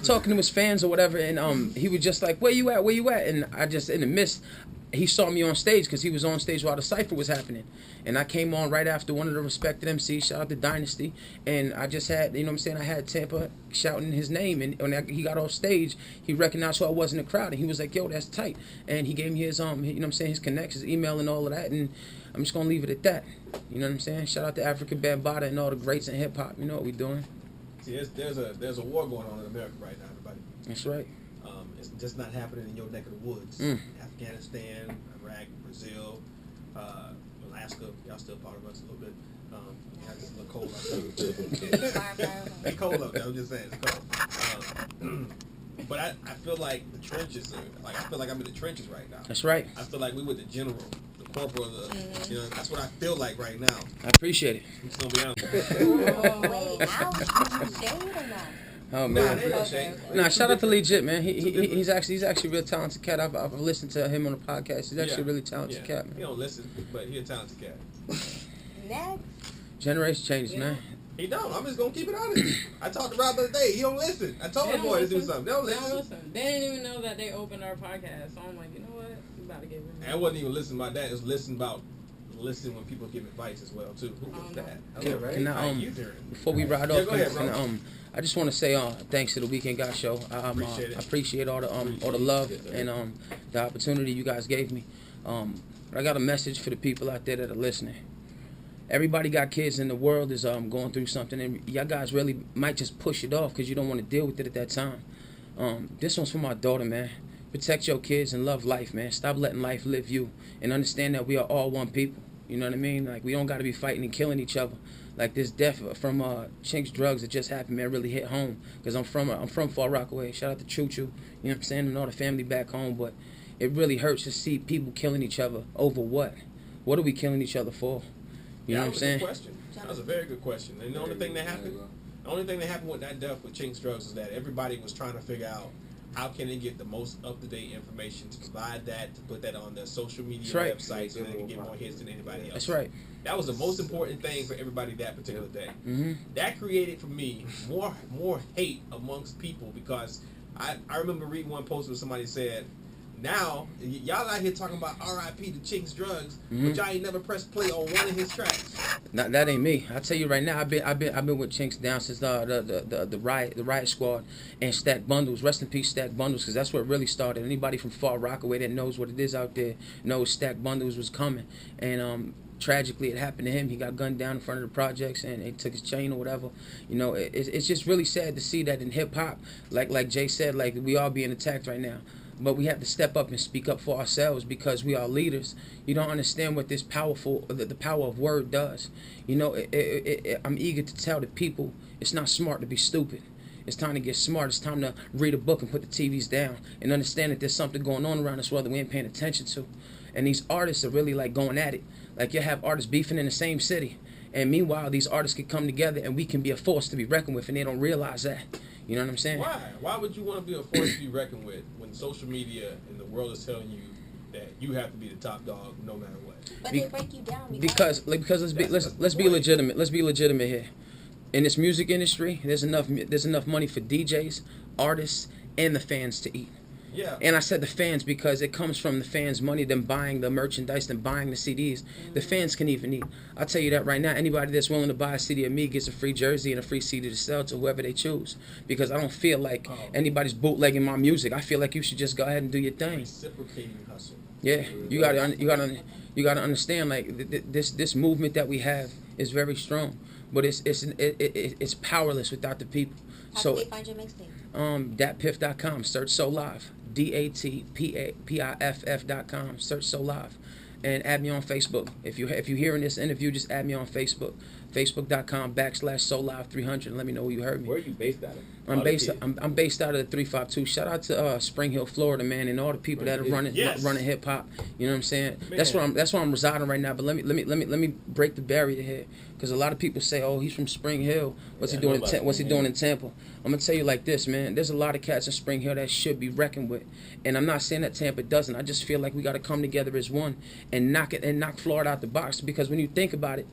talking to his fans or whatever, and he was just like, "Where you at? Where you at?" And I just in the midst. He saw me on stage because he was on stage while the cypher was happening. And I came on right after one of the respected MCs, shout out to Dynasty. And I just had, you know what I'm saying, I had Tampa shouting his name. And when he got off stage, he recognized who I was in the crowd. And he was like, "Yo, that's tight." And he gave me his, you know what I'm saying, his connections, email and all of that. And I'm just going to leave it at that. You know what I'm saying? Shout out to African Bambaataa and all the greats in hip hop. You know what we doing. See, there's a war going on in America right now, everybody. That's right. It's just not happening in your neck of the woods. Afghanistan, Iraq, Brazil, Alaska. Y'all still part of us a little bit. It's a little cold out there. It's cold up there. I'm just saying it's cold. But I feel like the trenches are, I feel like I'm in the trenches right now. That's right. I feel like we with the general, the corporal, you know, that's what I feel like right now. I appreciate it. I'm just gonna be honest. Wait, now? Shade or not? Oh man, nah, shout out to Legit, man. He's actually a real talented cat. I've listened to him on the podcast. He's actually a really talented cat, man. He don't listen, but he's a talented cat. Next. Generation changes, man. He don't. I'm just gonna keep it honest. I talked to Rob the other day. He don't listen. I told the boy to do something. They don't listen. They didn't even know that they opened our podcast. So I'm like, you know what? We about to get rid of it. I wasn't even listening about that. It was listening when people give advice as well too. Who was that? Yeah, right. Can How you doing? Before we ride off, go ahead, bro. I just want to say thanks to the Weeknd Got Show. I appreciate all the love and the opportunity you guys gave me. But I got a message for the people out there that are listening. Everybody got kids in the world is going through something, and y'all guys really might just push it off because you don't want to deal with it at that time. This one's for my daughter, man. Protect your kids and love life, man. Stop letting life live you, and understand that we are all one people. You know what I mean? Like, we don't got to be fighting and killing each other. Like, this death from Chinks Drugs that just happened, man, really hit home. Because I'm from Far Rockaway. Shout out to Choo Choo, you know what I'm saying, and all the family back home. But it really hurts to see people killing each other over what? What are we killing each other for? You know what I'm saying? That was a good question. That was a very good question. And the only thing that happened with that death with Chinks Drugs is that everybody was trying to figure out how can they get the most up-to-date information to provide that, to put that on their social media websites, so they can get more hits than anybody else. That's right. That was the most important thing for everybody that particular day. That created for me more hate amongst people because I remember reading one post where somebody said, now y'all out here talking about R.I.P. to Chinks Drugs, but y'all ain't never pressed play on one of his tracks. That ain't me. I tell you right now, I've been with Chinks down since the riot squad and Stack Bundles. Rest in peace, Stack Bundles, because that's where it really started. Anybody from Far Rockaway that knows what it is out there knows Stack Bundles was coming, and tragically it happened to him. He got gunned down in front of the projects and they took his chain or whatever. You know, it's just really sad to see that in hip hop, like Jay said, like we all being attacked right now. But we have to step up and speak up for ourselves because we are leaders. You don't understand what this the power of word does. You know, I'm eager to tell the people it's not smart to be stupid. It's time to get smart. It's time to read a book and put the TVs down and understand that there's something going on around us world that we ain't paying attention to. And these artists are really like going at it. Like you have artists beefing in the same city. And meanwhile, these artists can come together and we can be a force to be reckoned with, and they don't realize that. You know what I'm saying? Why? Why would you want to be a force to be reckoned with when social media and the world is telling you that you have to be the top dog no matter what? But they break you down because let's be legitimate. Let's be legitimate here. In this music industry, there's enough money for DJs, artists, and the fans to eat. Yeah. And I said the fans because it comes from the fans' money, them buying the merchandise, them buying the CDs. The fans can even eat. I'll tell you that right now. Anybody that's willing to buy a CD of me gets a free jersey and a free CD to sell to whoever they choose. Because I don't feel like anybody's bootlegging my music. I feel like you should just go ahead and do your thing. Reciprocating hustle. Yeah, you gotta understand, like this movement that we have is very strong, but it's powerless without the people. How can they find your mixtape? Datpiff.com. Search Solive. DATPIFF.com. Search Solive, and add me on Facebook. If you're hearing this interview, just add me on Facebook. Facebook.com/Solive300. Let me know where you heard me. Where are you based out of? I'm based out of the 352. Shout out to Spring Hill, Florida, man, and all the people that are running hip hop. You know what I'm saying? Man. That's where I'm residing right now. But let me break the barrier here, because a lot of people say, oh, he's from Spring Hill. What's he doing in Tampa? I'm gonna tell you like this, man. There's a lot of cats in Spring Hill that should be reckoned with, and I'm not saying that Tampa doesn't. I just feel like we got to come together as one and knock Florida out the box. Because when you think about it,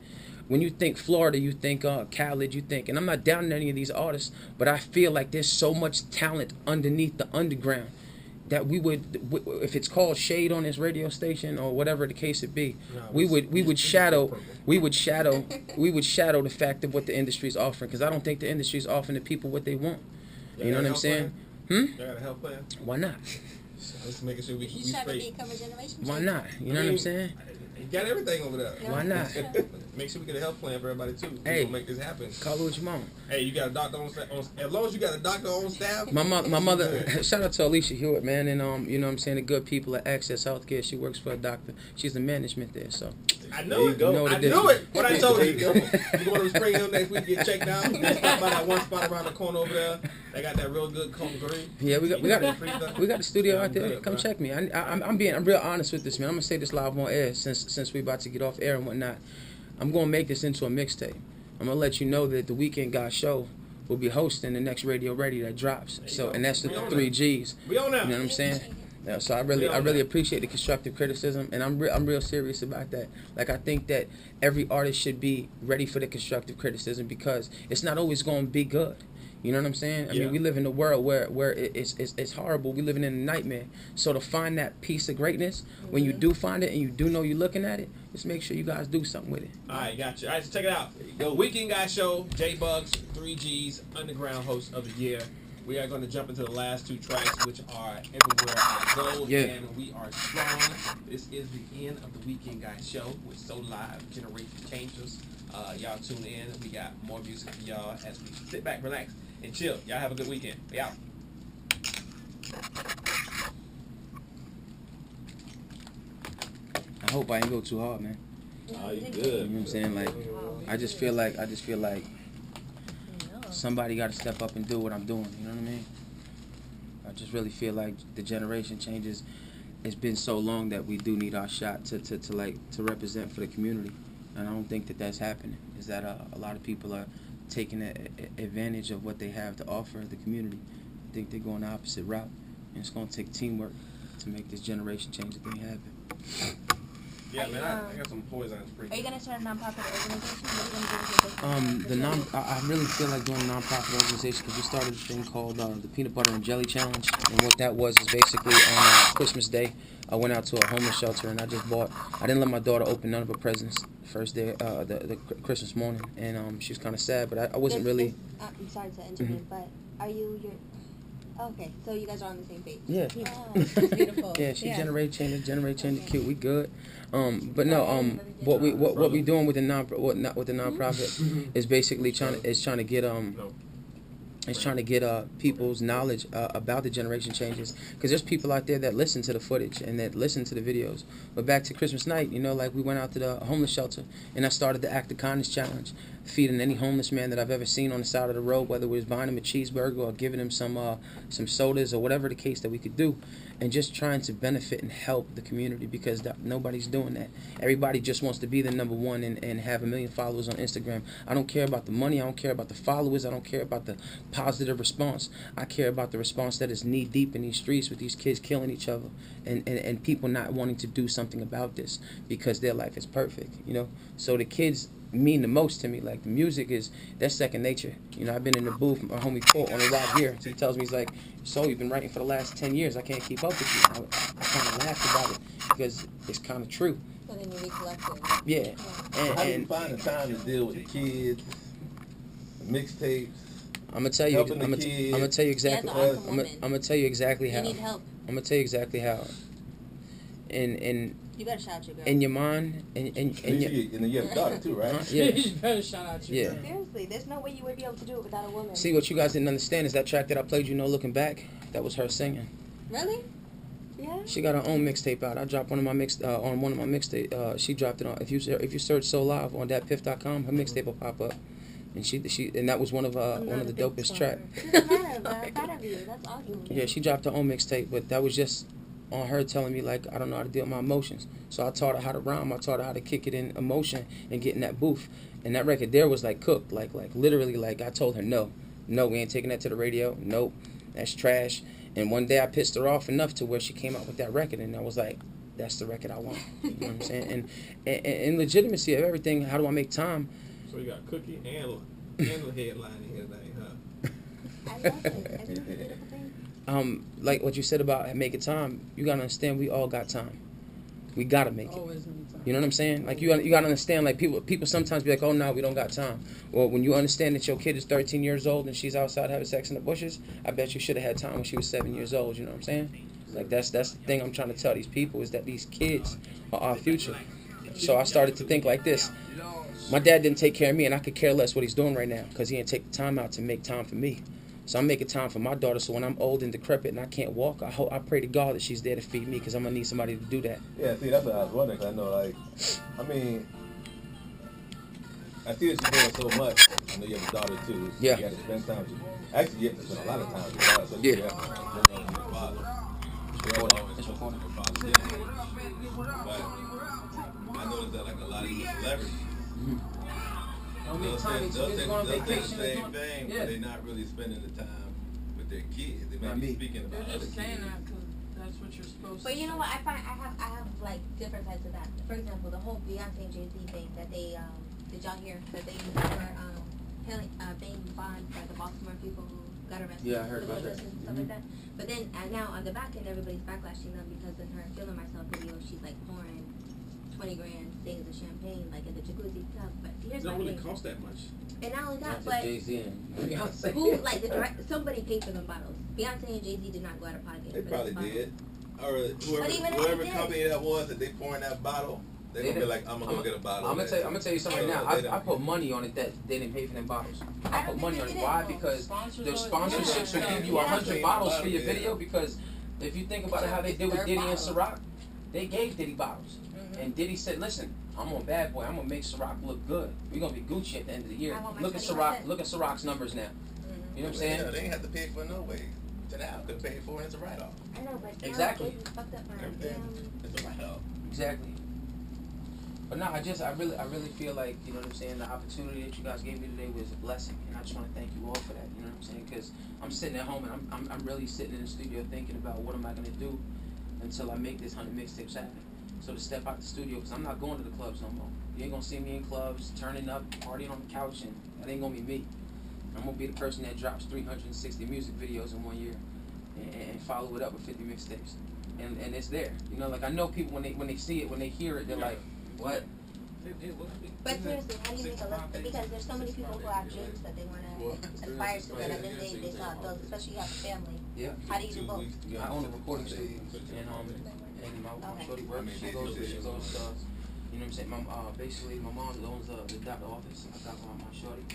when you think Florida, you think Khaled, you think, and I'm not down on any of these artists, but I feel like there's so much talent underneath the underground that we would, if it's called shade on this radio station or whatever the case it be, we would shadow the fact of what the industry is offering, because I don't think the industry is offering the people what they want. You know what I'm saying? You got a health plan? Why not? Let's make sure we straight. Become a generation. Why not? You know what I'm saying? You got everything over there. Why not? Make sure we get a health plan for everybody too. Hey, we'll make this happen. Call it what you want. Hey, you got a doctor on staff. As long as you got a doctor on staff. My mother. Shout out to Alicia Hewitt, man, and you know what I'm saying, the good people at Access Healthcare. She works for a doctor. She's the management there, so. I knew it. I knew it. What I told you. You go to Spring Hill next week, get checked out. Stop by that one spot around the corner over there. They got that real good cone green. Yeah, we got the studio out there. Come check me. I'm real honest with this, man. I'm gonna say this live on air since we about to get off air and whatnot. I'm gonna make this into a mixtape. I'm gonna let you know that the Weeknd Guy Show will be hosting the next Radio Ready that drops. So, and that's the 3 Gs. We on now. You know what I'm saying? Yeah, so I really appreciate the constructive criticism, and I'm real serious about that. Like, I think that every artist should be ready for the constructive criticism, because it's not always going to be good. You know what I'm saying? I mean, we live in a world where it's horrible. We living in a nightmare. So to find that piece of greatness, when you do find it and you do know you're looking at it, just make sure you guys do something with it. All right, gotcha. All right, so check it out. The Weeknd Guy Show, Jay Bugg's 3 Gs, Underground Host of the Year. We are going to jump into the last 2 tracks, which are Everywhere I Go, and We Are Strong. This is the end of the Weeknd Guy Show with Solive Generation Changers. Y'all tune in. We got more music for y'all as we sit back, relax, and chill. Y'all have a good weekend. We out. I hope I ain't go too hard, man. Oh, you good. You know what I'm saying? Like, I just feel like somebody got to step up and do what I'm doing. You know what I mean? I just really feel like the generation changes. It's been so long that we do need our shot to represent for the community, and I don't think that that's happening. Is that a lot of people are taking advantage of what they have to offer the community. I think they're going the opposite route, and it's going to take teamwork to make this generation change thing happen. Yeah, man, I got some poison spring. Are you gonna start a nonprofit organization? What are you gonna do with this? I really feel like doing a nonprofit organization, because we started a thing called the Peanut Butter and Jelly Challenge, and what that was is basically on Christmas Day, I went out to a homeless shelter and I didn't let my daughter open none of her presents the first day, the Christmas morning, and she was kind of sad, but I wasn't really. I'm sorry to intervene, but are you okay, so you guys are on the same page. Yeah. Oh, that's beautiful. Yeah, she generate change, cute. We good. But no, what we doing with the nonprofit is basically trying to get people's knowledge about the generation changes, because there's people out there that listen to the footage and that listen to the videos. But back to Christmas night, you know, like we went out to the homeless shelter and I started the Act of Kindness Challenge, feeding any homeless man that I've ever seen on the side of the road, whether it was buying him a cheeseburger or giving him some sodas or whatever the case that we could do, and just trying to benefit and help the community, because nobody's doing that. Everybody just wants to be the number one and have 1 million followers on Instagram. I don't care about the money. I don't care about the followers. I don't care about the positive response. I care about the response that is knee deep in these streets with these kids killing each other and people not wanting to do something about this because their life is perfect, you know. So the kids mean the most to me. Like, the music that's second nature. You know, I've been in the booth, my homie Paul on the ride here. He tells me, he's like, so you've been writing for the last 10 years. I can't keep up with you. I kind of laughed about it because it's kind of true. So then you recollect it. Yeah. How do you find the time to deal with the kids, the mixtapes? I'm gonna tell you. I'm gonna tell you exactly. I'm gonna tell you exactly how. You need help. I'm gonna tell you exactly how. And you better shout out your girl. in your mind, and you have a daughter too, right? Yeah. You better shout out your girl. Seriously, there's no way you would be able to do it without a woman. See, what you guys didn't understand is that track that I played, you know, Looking Back, that was her singing. Really? Yeah. She got her own mixtape out. I dropped one of my mixtape. She dropped it on. If you search Solive on thatpiff.com, her mixtape will pop up. And and that was one of the dopest tracks. Doesn't matter, but I'm proud of you. That's awesome. Yeah, she dropped her own mixtape, but that was just on her telling me, like, I don't know how to deal with my emotions. So I taught her how to rhyme. I taught her how to kick it in emotion and get in that booth. And that record there was like cooked, like literally, like I told her, no, we ain't taking that to the radio. Nope, that's trash. And one day I pissed her off enough to where she came out with that record, and I was like, that's the record I want. You know what I'm saying? And legitimacy of everything. How do I make time? So you got Cookie and the headline in his name, huh? I love it. Isn't it a beautiful thing? Like what you said about making time, you gotta understand we all got time. We gotta make it. Always make time. You know what I'm saying? Like you gotta understand. Like people sometimes be like, oh no, we don't got time. Well, when you understand that your kid is 13 years old and she's outside having sex in the bushes, I bet you should have had time when she was 7 years old. You know what I'm saying? Like that's the thing I'm trying to tell these people, is that these kids are our future. So I started to think like this. My dad didn't take care of me, and I could care less what he's doing right now because he didn't take the time out to make time for me. So I'm making time for my daughter, so when I'm old and decrepit and I can't walk, I pray to God that she's there to feed me, because I'm going to need somebody to do that. Yeah, see, that's what I was wondering, because I know, like, I mean, I see that you're doing so much. I know you have a daughter, too. So Yeah. You have to spend time with you. Actually, you have to spend a lot of time with your daughter. So Yeah. You have to spend on your father. It's recording. But I noticed that, like, a lot of you celebrities, Don't they'll say the same thing, Yeah. but they're not really spending the time with their kids. They Not might be me. speaking about They're other just saying kids. that because that's what you're supposed But to you know say. what? I have like different sides of that. For example, the whole Beyonce and Jay-Z thing that they did y'all hear that they were being bond by the Baltimore people who got arrested? Yeah, I heard for about that. and stuff like that. But then now on the back end, everybody's backlashing them because in her Feeling Myself video, she's like pouring 20 grand things of champagne like in the jacuzzi tub. But It here's don't my really thing. cost that much. And not only that, That's but Jay-Z and Beyonce. who, like, somebody paid for them bottles. Beyonce and Jay-Z did not go out of pocket. They for probably this bottle. did. Or But even if whoever they did. company that was that they pouring that bottle, they're going to be like, I'm going to go get a bottle. I'm of gonna that. tell you something right now. I put money on it that they didn't pay for them bottles. I put money on it. Why? Because the sponsorships will give you 100 bottles for your video. Because if you think about it, how they did with Diddy and Ciroc, they gave Diddy bottles, and Diddy said, "Listen, I'm on Bad Boy. I'm gonna make Ciroc look good. We're gonna be Gucci at the end of the year. Look at Ciroc. Look at Ciroc's numbers now. You know what I'm saying? Yeah, they ain't have to pay for it no way. To now, could have paid for it as a write-off. I know, but Exactly. Jay-Z fucked up my Everything. It's a write-off. Exactly. But no, I really feel like, you know what I'm saying, the opportunity that you guys gave me today was a blessing, and I just want to thank you all for that. You know what I'm saying? Because I'm sitting at home and I'm really sitting in the studio thinking about what am I gonna do until I make this 100 mixtapes happen. So to step out the studio, because I'm not going to the clubs no more. You ain't gonna see me in clubs turning up, partying on the couch, and that ain't gonna be me. I'm gonna be the person that drops 360 music videos in 1 year and follow it up with 50 mixtapes. And it's there. You know, like I know people when they see it, when they hear it, they're like, what? But seriously, how do you make a list? Because there's so many people who have dreams that they want to aspire to, that and then they saw those, especially you have a family. Yeah. How do you do both? I own a recording studio, and my shorty works. She goes, you know what I'm saying? Basically, my mom owns the doctor office. I got my shorty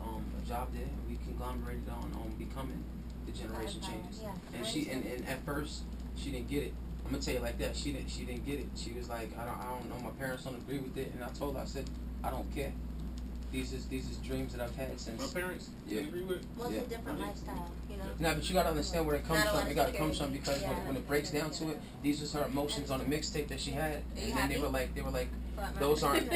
a job there, and we conglomerated on becoming the generation changes. Yeah. And at first she didn't get it. I'm gonna tell you like that. She didn't get it. She was like, I don't know. My parents don't agree with it, and I told her, I said, I don't care. These is dreams that I've had since. My parents Yeah. agree with. Well, it's Yeah. a different lifestyle, you know. Now, but you gotta understand where it comes Not a lot from. It of gotta come security. from because Yeah. when it breaks down to it, these was her emotions on the mixtape that she had, Are you and then happy? they were like, But those aren't.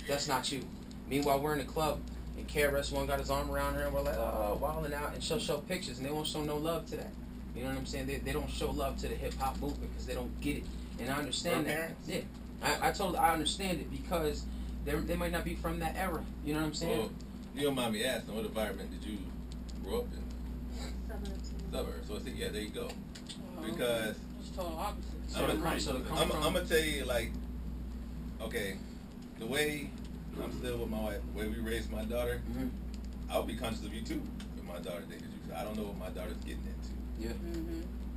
That's not you. Meanwhile, we're in the club, And KRS-One got his arm around her, and we're like, oh, wilding out, and she'll show pictures, and they won't show no love to that. You know what I'm saying? They don't show love to the hip hop movement because they don't get it, and I understand that. Yeah, I understand it because they might not be from that era. You know what I'm saying? Well, you don't mind me asking, what environment did you grow up in? Suburbs. So yeah, there you go. Because It's total opposite. I'm gonna tell you, like, okay, the way I'm still with my wife, the way we raised my daughter, I'll be conscious of you too if my daughter dated you. I don't know what my daughter's getting into. Yeah.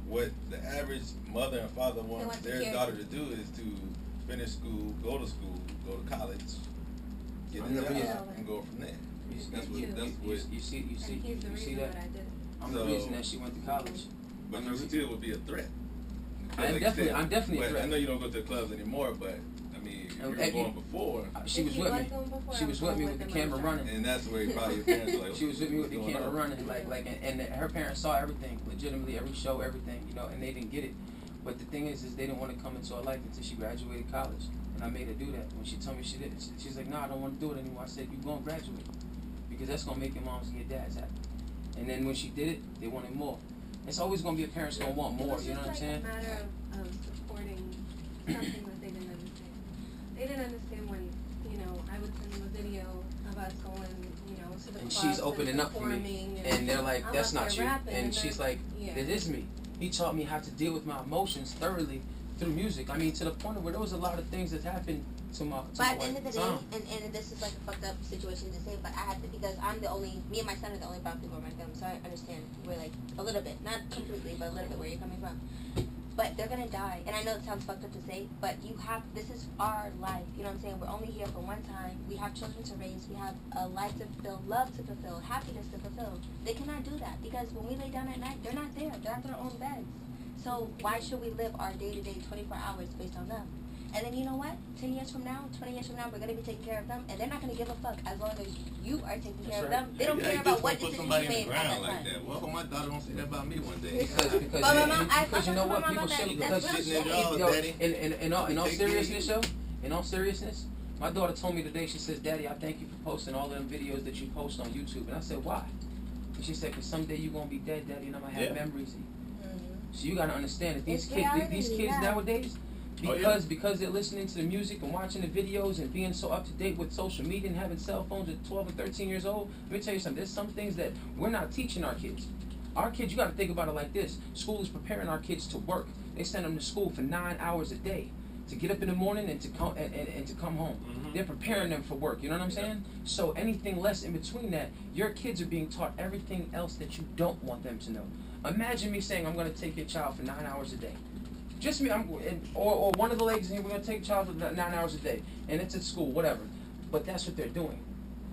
What the average mother and father wants their daughter to do is to finish school, go to college, get a job, and go from there. That's what You see that? I'm the reason that she went to college. But you still would be a threat. I'm definitely a threat. I know you don't go to the clubs anymore, but I mean, you were going before. She was with me. She was with me with the camera running. And that's where probably your parents were like, she was with me with the camera running, and her parents saw everything, legitimately every show, everything, you know, and they didn't get it. But the thing is they didn't want to come into her life until she graduated college, and I made her do that. When she told me she did it, she's like, no, I don't want to do it anymore. I said, you gonna graduate, because that's gonna make your moms and your dads happy. And then when she did it, they wanted more. It's always gonna be a parent's gonna want more. You know what I'm saying? It's just like a matter of supporting something that they didn't understand. They didn't understand when, you know, I would send them a video of us going, you know, to the And clubs she's opening up for me, and they're like, that's not you. And she's like, it is me. He taught me how to deal with my emotions thoroughly through music. I mean, to the point where there was a lot of things that happened to my But at the end of the day, and this is like a fucked up situation to say, but I have to, because me and my son are the only brown people in my family, so I understand we're like a little bit, not completely, but a little bit where you're coming from. But they're gonna die, and I know it sounds fucked up to say, but this is our life, you know what I'm saying? We're only here for one time. We have children to raise, we have a life to fulfill, love to fulfill, happiness to fulfill. They cannot do that, because when we lay down at night, they're not there, they're at their own beds. So why should we live our day-to-day 24 hours based on them? And then you know what? 10 years from now, 20 years from now, we're going to be taking care of them, and they're not going to give a fuck as long as you are taking care of them. They don't care about what decision you made at that time. Well, my daughter won't say that about me one day. Because you know what? People say, in all seriousness, in all seriousness, my daughter told me today, she says, Daddy, I thank you for posting all them videos that you post on YouTube. And I said, why? And she said, because someday you're going to be dead, Daddy, and I'm going to have memories of you. So you got to understand that these kids nowadays, because they're listening to the music and watching the videos and being so up to date with social media and having cell phones at 12 and 13 years old, let me tell you something. There's some things that we're not teaching our kids. Our kids, you got to think about it like this. School is preparing our kids to work. They send them to school for 9 hours a day to get up in the morning and to come home. They're preparing them for work. You know what I'm saying? So anything less in between that, your kids are being taught everything else that you don't want them to know. Imagine me saying I'm going to take your child for 9 hours a day. Just me, or one of the ladies in here, we're going to take a child for 9 hours a day, and it's at school, whatever. But that's what they're doing.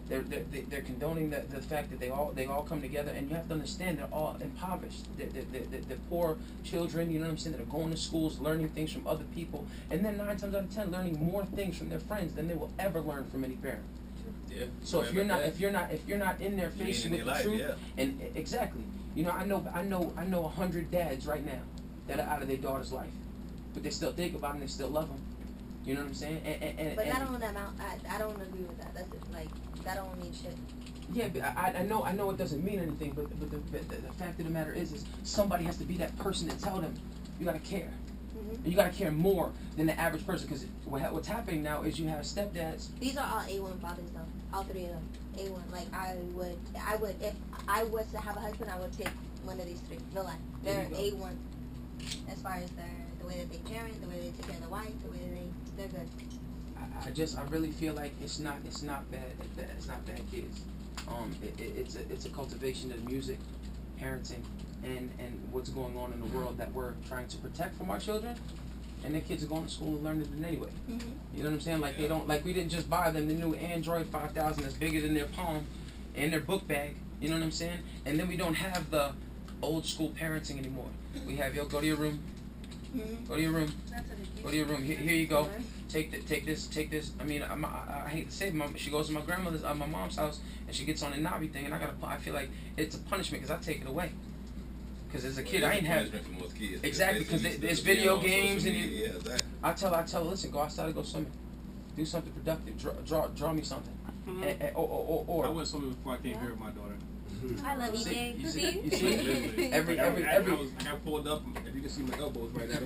They're condoning the fact that they all come together, and you have to understand they're all impoverished. They're poor children, you know what I'm saying, that are going to schools, learning things from other people, and then 9 times out of 10 learning more things from their friends than they will ever learn from any parent. Yeah. So if you're not in their face with the truth, and exactly, you know, I know 100 dads right now that are out of their daughter's life, but they still think about them, they still love them. You know what I'm saying? But that don't amount. I don't agree with that. That's just, like, that don't mean shit. Yeah, but I know it doesn't mean anything. But the fact of the matter is somebody has to be that person to tell them you gotta care. And you gotta care more than the average person, because what's happening now is you have stepdads. These are all A1 fathers though. All 3 of them. A1. Like I would if I was to have a husband, I would pick one of these 3. No lie. They're A1 as far as the way that they parent, the way they take care of the wife, the way they're good. I really feel like it's not bad kids. It's a cultivation of music, parenting, and what's going on in the world that we're trying to protect from our children, and their kids are going to school and learning it anyway. You know what I'm saying? Like we didn't just buy them the new Android 5000 that's bigger than their palm and their book bag. You know what I'm saying? And then we don't have the old school parenting anymore. We have, yo, go to your room. Go to your room. Go to your room. Here you go. Take this. I mean, I hate to say it, she goes to my mom's house, and she gets on the Navi thing, and I feel like it's a punishment because I take it away. Because as a kid, I ain't have exactly, because there's video games and I tell her, listen, go outside and go swimming, do something productive, draw me something. or I went swimming before I came here with my daughter. I love you, Jay. You see? Every I got pulled up. If you can see my elbows right now,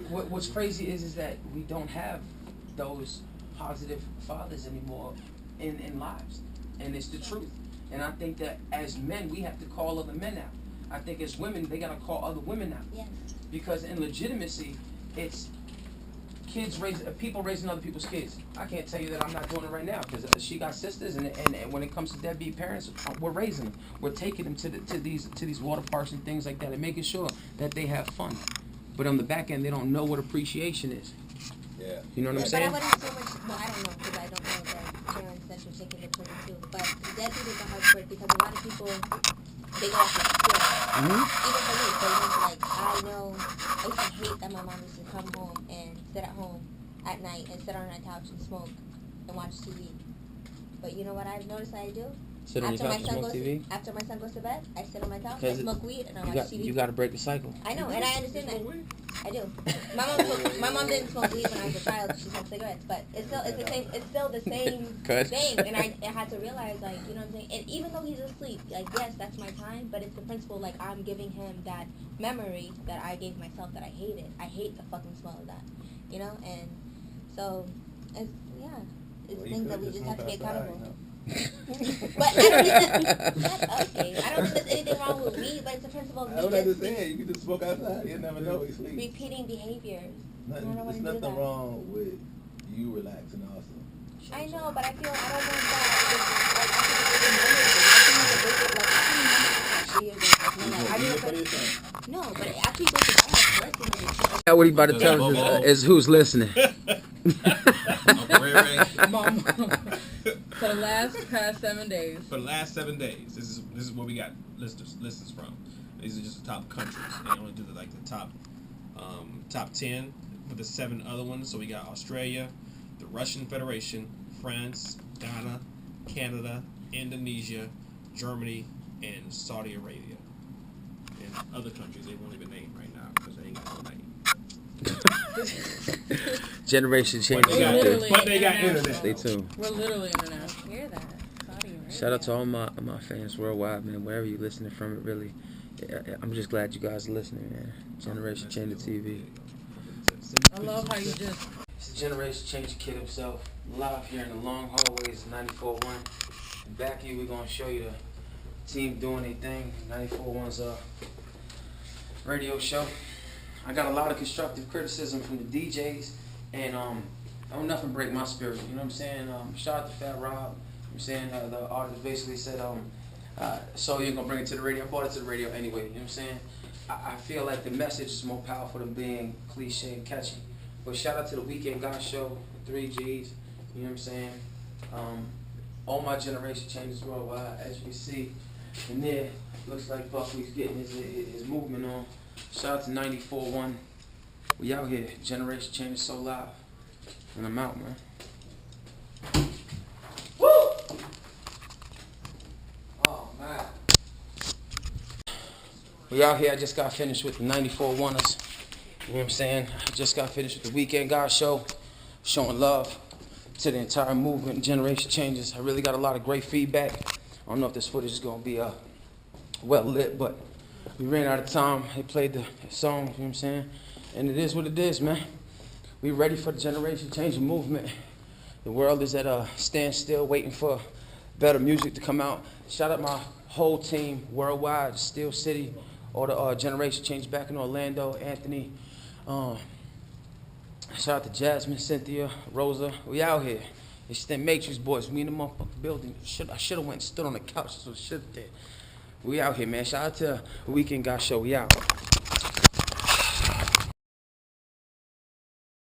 What's crazy is that we don't have those positive fathers anymore in lives, and it's the truth. And I think that as men, we have to call other men out. I think as women, they gotta call other women out. Yes. Because in legitimacy, it's people raising other people's kids. I can't tell you that I'm not doing it right now because she got sisters, and when it comes to deadbeat parents, we're raising them. We're taking them to these water parks and things like that, and making sure that they have fun. But on the back end, they don't know what appreciation is. Yeah. You know what I'm saying? But I wouldn't so much. Well, I don't know because I don't know the parents that you're taking the children to. But deadbeat is a hard word because a lot of people they go off of fear. Even for me, for example, like I used to hate that my mom used to come home and sit at home at night and sit on our couch and smoke and watch TV. But you know what I've noticed I do? Sit on your couch and smoke TV? After my son goes to bed, I sit on my couch, I smoke weed, and I watch TV. You got to break the cycle. I know, and I understand that. I do. My mom didn't smoke weed when I was a child. She smoked cigarettes, but it's still the same thing. And I had to realize, like, you know what I'm saying. And even though he's asleep, like, yes, that's my time, but it's the principle. Like, I'm giving him that memory that I gave myself that I hated. I hate the fucking smell of that, you know. And so, it's things that we just have to be accountable. But I don't think there's anything wrong with weed, but it's a principle of I don't understand. You can just smoke outside. You never know. Repeating behaviors. There's nothing wrong with you relaxing also. I know, but I feel I don't want that. No, but after you go to bed, what he about to tell us is who's listening. Mom. For the last 7 days. For the last 7 days, this is where we got listeners from. These are just the top countries. They only do the top 10 with the 7 other ones. So we got Australia, the Russian Federation, France, Ghana, Canada, Indonesia, Germany, and Saudi Arabia. And other countries they won't even name right now because they ain't got no name. Generation change. But they got internet. Stay tuned. We're literally international. hear that. Shout out to all my fans worldwide, man. Wherever you're listening from, it really. I'm just glad you guys are listening, man. Generation Change the TV. I love how you just. It's the Generation Change the Kid himself. Live here in the long hallways of 94.1. Back here, we're gonna show you the team doing their thing. 94.1's radio show. I got a lot of constructive criticism from the DJs, and don't nothing break my spirit. You know what I'm saying? Shout out to Fat Rob. I'm saying the artist basically said, so you're gonna bring it to the radio. I brought it to the radio anyway. You know what I'm saying? I feel like the message is more powerful than being cliche and catchy. But shout out to the Weeknd God Show, 3 Gs. You know what I'm saying? All my generation changes worldwide, as you can see. And there, looks like Buckley's getting his movement on. Shout out to 94.1. We out here. Generation Change so live. And I'm out, man. Woo! Oh, man. We out here. I just got finished with the 94.1ers. You know what I'm saying? I just got finished with the Weeknd God Show. Showing love to the entire movement, Generation Changes. I really got a lot of great feedback. I don't know if this footage is going to be well lit, but we ran out of time. They played the song, you know what I'm saying? And it is what it is, man. We ready for the Generation Change movement. The world is at a standstill waiting for better music to come out. Shout out my whole team worldwide, Steel City, all the Generation Change back in Orlando, Anthony. Shout out to Jasmine, Cynthia, Rosa. We out here. It's the Matrix boys. We in the motherfucking building. I should have went and stood on the couch. That's what I should have did. We out here, man. Shout out to Weeknd God Show. We out.